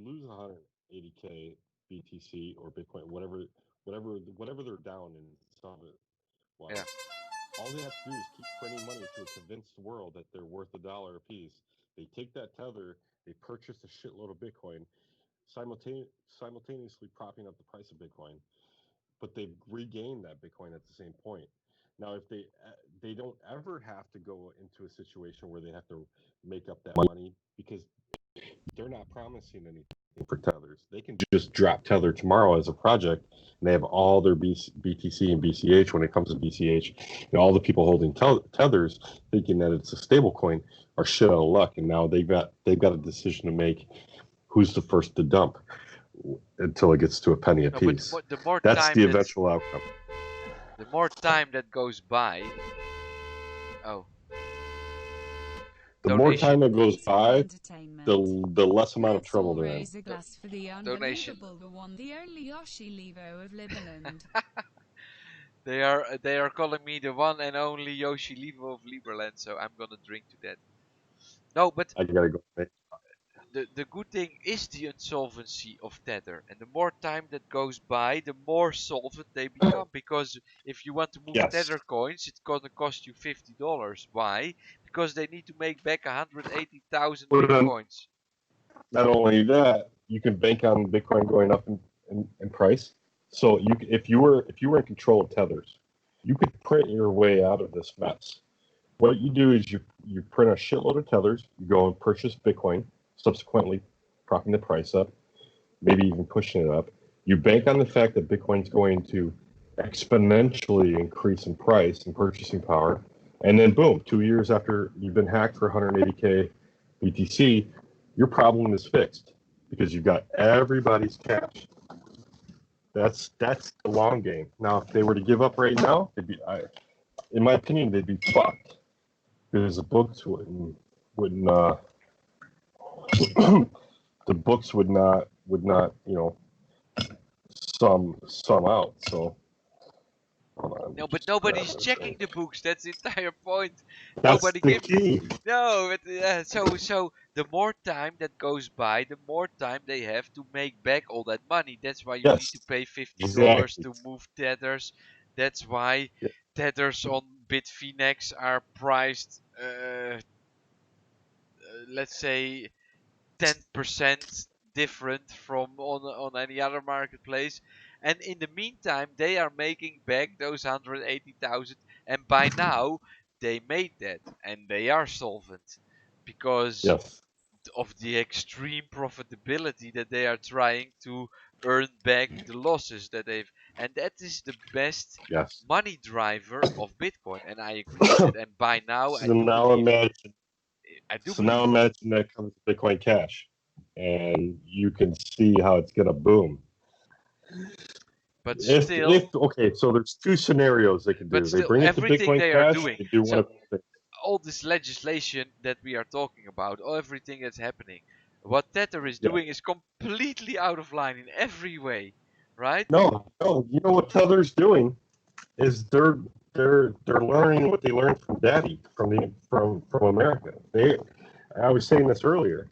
Speaker 2: lose 180K BTC or Bitcoin, whatever they're down in insolvent wise,
Speaker 1: Yeah.
Speaker 2: all they have to do is keep printing money to a convinced world that they're worth $1 a piece. They take that tether, they purchase a shitload of Bitcoin, simultaneously propping up the price of Bitcoin, but they've regained that Bitcoin at the same point. Now, if they don't ever have to go into a situation where they have to make up that money because they're not promising anything for tethers. They can just drop tether tomorrow as a project, and they have all their BTC and BCH. When it comes to BCH, and all the people holding tethers, thinking that it's a stable coin, are shit out of luck. And now they've got a decision to make: who's the first to dump until it gets to a penny a
Speaker 1: No, but
Speaker 2: piece.
Speaker 1: the more
Speaker 2: That's
Speaker 1: time
Speaker 2: the eventual outcome.
Speaker 1: the more time that goes by. Oh,
Speaker 2: The more time that goes
Speaker 3: It's all
Speaker 2: by,
Speaker 3: entertainment.
Speaker 2: the less amount of
Speaker 3: Let's
Speaker 2: trouble
Speaker 3: all
Speaker 2: they're in.
Speaker 3: raise a glass for the
Speaker 1: donation.
Speaker 3: unbelievable, the one, the only Yoshi Levo of Liberland.
Speaker 1: They are calling me the one and only Yoshi Livo of Liberland, so I'm gonna drink to that. No, but
Speaker 2: I gotta go.
Speaker 1: the good thing is the insolvency of Tether, and the more time that goes by, the more solvent they become. Because if you want to move
Speaker 2: Yes.
Speaker 1: Tether coins, it's gonna cost you $50. Why? Because they need to make back 180,000 bitcoins.
Speaker 2: Not only that, you can bank on Bitcoin going up in price. So if you were in control of tethers, you could print your way out of this mess. What you do is you print a shitload of tethers, you go and purchase Bitcoin, subsequently propping the price up, maybe even pushing it up. You bank on the fact that Bitcoin's going to exponentially increase in price and purchasing power, and then boom, 2 years after you've been hacked for 180K BTC, your problem is fixed because you've got everybody's cash. That's the long game. Now, if they were to give up right now, in my opinion, they'd be fucked because the books wouldn't the books would not sum out. So
Speaker 1: No, but nobody's checking the books. That's the entire point.
Speaker 2: That's
Speaker 1: Nobody
Speaker 2: the
Speaker 1: gives.
Speaker 2: key.
Speaker 1: No, but, so the more time that goes by, the more time they have to make back all that money. That's why you need to
Speaker 2: Yes,
Speaker 1: pay $50
Speaker 2: exactly.
Speaker 1: to move tethers. That's why
Speaker 2: Yeah.
Speaker 1: tethers on Bitfinex are priced, let's say, 10% different from on any other marketplace. And in the meantime, they are making back those 180,000, and by now they made that, and they are solvent because
Speaker 2: Yes.
Speaker 1: of the extreme profitability that they are trying to earn back the losses that they've, and that is the best
Speaker 2: Yes.
Speaker 1: money driver of Bitcoin, and I agree with it. And by now,
Speaker 2: So now imagine.
Speaker 1: I do
Speaker 2: So now
Speaker 1: believe.
Speaker 2: imagine that comes Bitcoin Cash, and you can see how it's gonna boom.
Speaker 1: But
Speaker 2: If
Speaker 1: still,
Speaker 2: okay, so there's two scenarios they can do. They bring it to
Speaker 1: everything
Speaker 2: Bitcoin
Speaker 1: they are
Speaker 2: Cash.
Speaker 1: doing.
Speaker 2: They do one
Speaker 1: So
Speaker 2: of the things.
Speaker 1: all this legislation that we are talking about, everything that's happening, what Tether is
Speaker 2: Yeah.
Speaker 1: doing is completely out of line in every way, right?
Speaker 2: No. You know what Tether's doing is they're learning what they learned from Daddy from America. I was saying this earlier.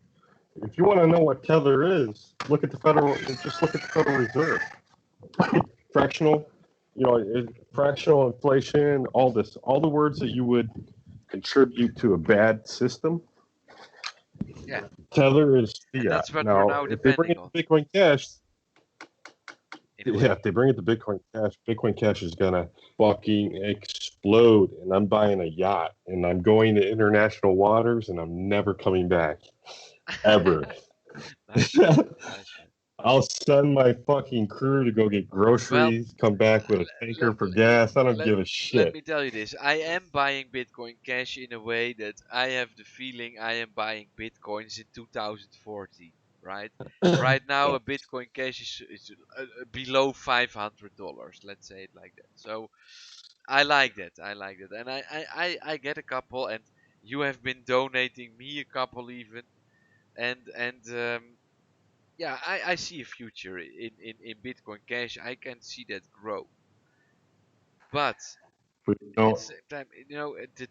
Speaker 2: If you want to know what Tether is, look at the just look at the Federal Reserve. Fractional, fractional inflation, all the words that you would contribute to a bad system.
Speaker 1: Yeah,
Speaker 2: Tether is
Speaker 1: and
Speaker 2: fiat.
Speaker 1: that's what we're
Speaker 2: Now,
Speaker 1: now
Speaker 2: if they bring
Speaker 1: depending
Speaker 2: it
Speaker 1: on,
Speaker 2: to Bitcoin Cash,
Speaker 1: in a
Speaker 2: yeah,
Speaker 1: way.
Speaker 2: if they bring it to Bitcoin Cash is gonna fucking explode. And I'm buying a yacht, and I'm going to international waters, and I'm never coming back ever.
Speaker 1: Nice man, nice man.
Speaker 2: I'll send my fucking crew to go get
Speaker 1: Well,
Speaker 2: groceries, come back with a tanker
Speaker 1: let,
Speaker 2: for gas. I don't
Speaker 1: let,
Speaker 2: give a
Speaker 1: let
Speaker 2: shit.
Speaker 1: me tell you this. I am buying Bitcoin Cash in a way that I have the feeling I am buying Bitcoins in 2040, right? Right now,
Speaker 2: Yeah.
Speaker 1: a Bitcoin Cash is below $500. Let's say it like that. So I like that. I like that. And I get a couple, and you have been donating me a couple even. And yeah, I see a future in Bitcoin Cash. I can see that grow. But
Speaker 2: But
Speaker 1: at the same time, the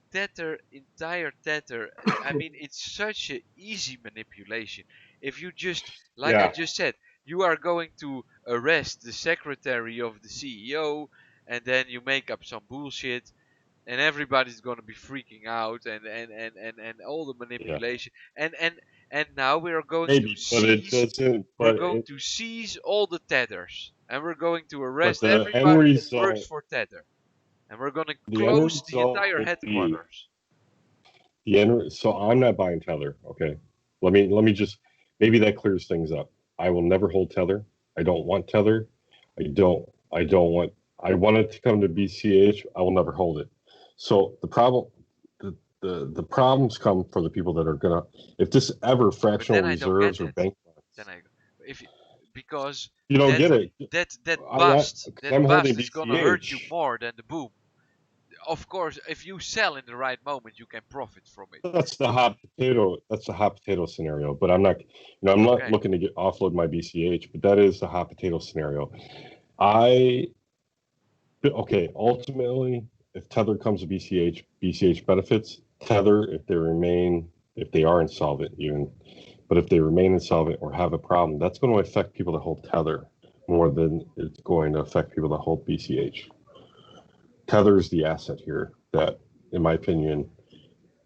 Speaker 1: entire tether, I mean, it's such a easy manipulation. If you just, like I
Speaker 2: yeah,
Speaker 1: just said, you are going to arrest the secretary of the CEO, and then you make up some bullshit, and everybody's going to be freaking out, and all the
Speaker 2: yeah,
Speaker 1: manipulation, and now
Speaker 2: maybe, but it doesn't.
Speaker 1: all the tethers, and we're going to
Speaker 2: But
Speaker 1: arrest
Speaker 2: the end
Speaker 1: everybody that works
Speaker 2: result,
Speaker 1: for tether, and we're gonna
Speaker 2: the end
Speaker 1: close the
Speaker 2: result
Speaker 1: entire
Speaker 2: will be
Speaker 1: headquarters.
Speaker 2: So I'm not buying Tether. Okay, let me just maybe that clears things up. I will never hold Tether. I don't want Tether. I don't want. I want it to come to BCH. I will never hold it. So the problems come for the people that are gonna if this ever
Speaker 1: But then
Speaker 2: fractional
Speaker 1: I don't get
Speaker 2: reserves or
Speaker 1: that.
Speaker 2: bank
Speaker 1: Then I if because
Speaker 2: you don't
Speaker 1: that
Speaker 2: get it. Because
Speaker 1: that
Speaker 2: I'm holding
Speaker 1: bust is gonna hurt you
Speaker 2: BCH.
Speaker 1: more than the boom. Of course, if you sell in the right moment, you can profit from it.
Speaker 2: That's the hot potato. That's the hot potato scenario. But I'm not
Speaker 1: Okay.
Speaker 2: looking to offload my BCH. But that is the hot potato scenario. I Okay, ultimately, if Tether comes to BCH benefits. Tether, if they are insolvent even, but if they remain insolvent or have a problem, that's going to affect people that hold Tether more than it's going to affect people that hold BCH. Tether is the asset here that, in my opinion,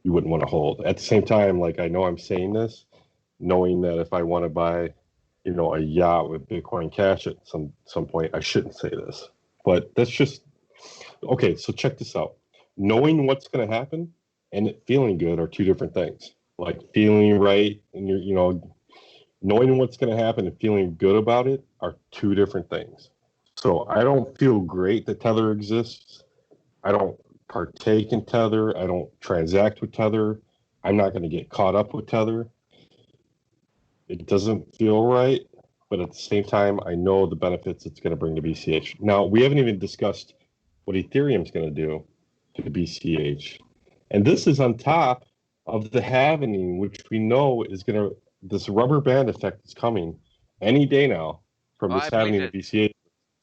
Speaker 2: you wouldn't want to hold. At the same time, like I know I'm saying this, knowing that if I want to buy, a yacht with Bitcoin Cash at some point, I shouldn't say this. But that's just okay. So check this out. Knowing what's going to happen and it feeling good are two different things. Like feeling right and knowing what's going to happen and feeling good about it are two different things. So I don't feel great that Tether exists. I don't partake in Tether. I don't transact with Tether. I'm not going to get caught up with Tether. It doesn't feel right, but at the same time, I know the benefits it's going to bring to BCH. Now, we haven't even discussed what Ethereum is going to do to BCH. And this is on top of the halvening, which we know is going to, this rubber band effect is coming any day now from
Speaker 1: Oh,
Speaker 2: this
Speaker 1: I believe
Speaker 2: halvening of
Speaker 1: that.
Speaker 2: BCH.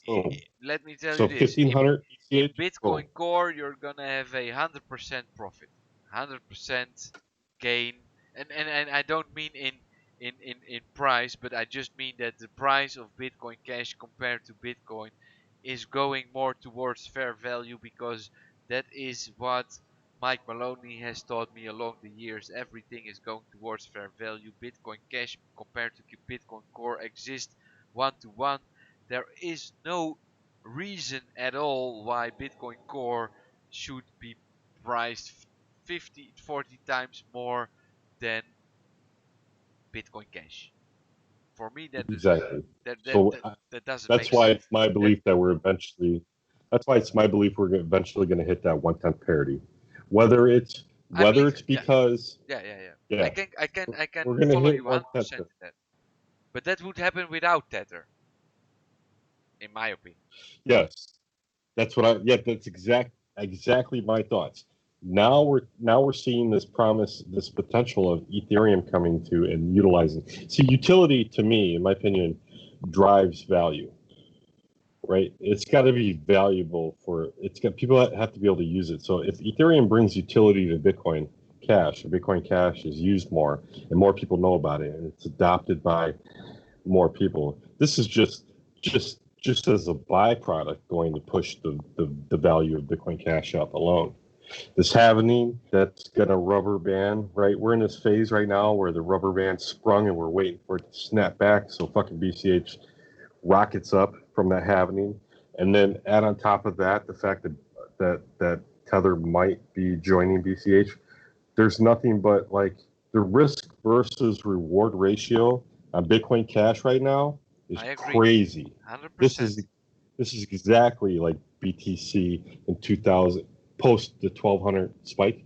Speaker 2: Boom.
Speaker 1: Let me tell
Speaker 2: So
Speaker 1: you this:
Speaker 2: 1500
Speaker 1: in
Speaker 2: BCH,
Speaker 1: Bitcoin
Speaker 2: boom.
Speaker 1: Core, you're gonna have 100% profit, 100% gain, and I don't mean in price, but I just mean that the price of Bitcoin Cash compared to Bitcoin is going more towards fair value, because that is what Mike Maloney has taught me along the years. Everything is going towards fair value. Bitcoin Cash compared to Bitcoin Core exist one to one. There is no reason at all why Bitcoin Core should be priced 50, 40 times more than Bitcoin Cash. For me,
Speaker 2: Exactly.
Speaker 1: that that
Speaker 2: So
Speaker 1: that, that doesn't
Speaker 2: that's
Speaker 1: make
Speaker 2: why
Speaker 1: sense.
Speaker 2: it's my
Speaker 1: That
Speaker 2: belief that that's why it's my belief we're eventually going to hit that 1/10 parity. Whether it's
Speaker 1: I believe, yeah,
Speaker 2: because,
Speaker 1: yeah.
Speaker 2: yeah,
Speaker 1: I can
Speaker 2: we're going to
Speaker 1: follow
Speaker 2: hit
Speaker 1: you
Speaker 2: 1/10.
Speaker 1: 100% in that. But that would happen without Tether, in my opinion.
Speaker 2: Yes, that's exactly my thoughts. Now we're seeing this promise, this potential of Ethereum coming to and utilizing. See, utility to me, in my opinion, drives value. Right? It's got to be valuable for it's got people have to be able to use it. So if Ethereum brings utility to Bitcoin Cash, Bitcoin Cash is used more and more people know about it and it's adopted by more people. This is just as a byproduct going to push the value of Bitcoin Cash up alone. This happening, that's gonna rubber band, right? We're in this phase right now where the rubber band sprung and we're waiting for it to snap back. So fucking BCH rockets up from that happening, and then add on top of that the fact that Tether might be joining BCH. There's nothing but like the risk versus reward ratio on Bitcoin Cash right now is
Speaker 1: I agree,
Speaker 2: crazy. This
Speaker 1: 100%.
Speaker 2: is this is exactly like BTC in 2000 post the 1200 spike.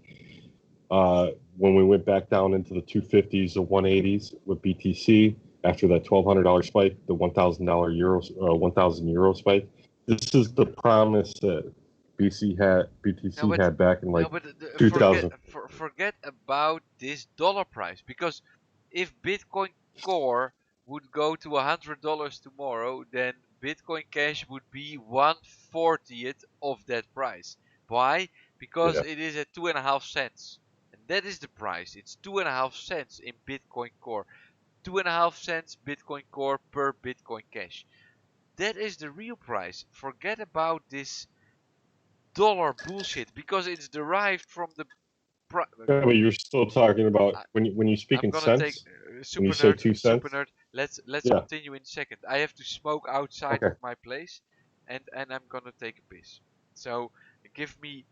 Speaker 2: When we went back down into the 250s, the 180s with BTC after that $1,200 spike, the €1,000 spike. This is the promise that
Speaker 1: No,
Speaker 2: BTC
Speaker 1: but
Speaker 2: had back in
Speaker 1: no,
Speaker 2: like
Speaker 1: but
Speaker 2: $2,000.
Speaker 1: forget about this dollar price, because if Bitcoin Core would go to $100 tomorrow, then Bitcoin Cash would be 1/40th of that price. Why? Because
Speaker 2: Yeah,
Speaker 1: it is at 2.5 cents, and that is the price. It's 2.5 cents in Bitcoin Core, 2.5 cents Bitcoin Core per Bitcoin Cash. That is the real price. Forget about this dollar bullshit, because it's derived from the
Speaker 2: yeah, but you're still talking about
Speaker 1: I,
Speaker 2: when you speak
Speaker 1: I'm
Speaker 2: in
Speaker 1: gonna take
Speaker 2: cents. When you
Speaker 1: super
Speaker 2: say
Speaker 1: nerd,
Speaker 2: 2 cents,
Speaker 1: Let's
Speaker 2: yeah,
Speaker 1: continue in a second. I have to smoke outside
Speaker 2: okay,
Speaker 1: of my place, and I'm gonna take a piss. So give me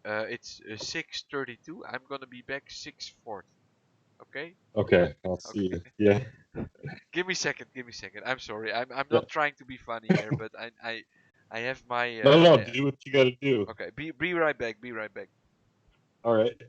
Speaker 1: it's 6:32. I'm gonna be back 6:40. Okay.
Speaker 2: okay, I'll see
Speaker 1: Okay.
Speaker 2: you. Yeah,
Speaker 1: Give me a second. Give me a second. I'm sorry. I'm
Speaker 2: yeah.
Speaker 1: not trying to be funny here, but I have my
Speaker 2: No, no, do what you got to do.
Speaker 1: okay. Be right back. Be right back.
Speaker 2: All right.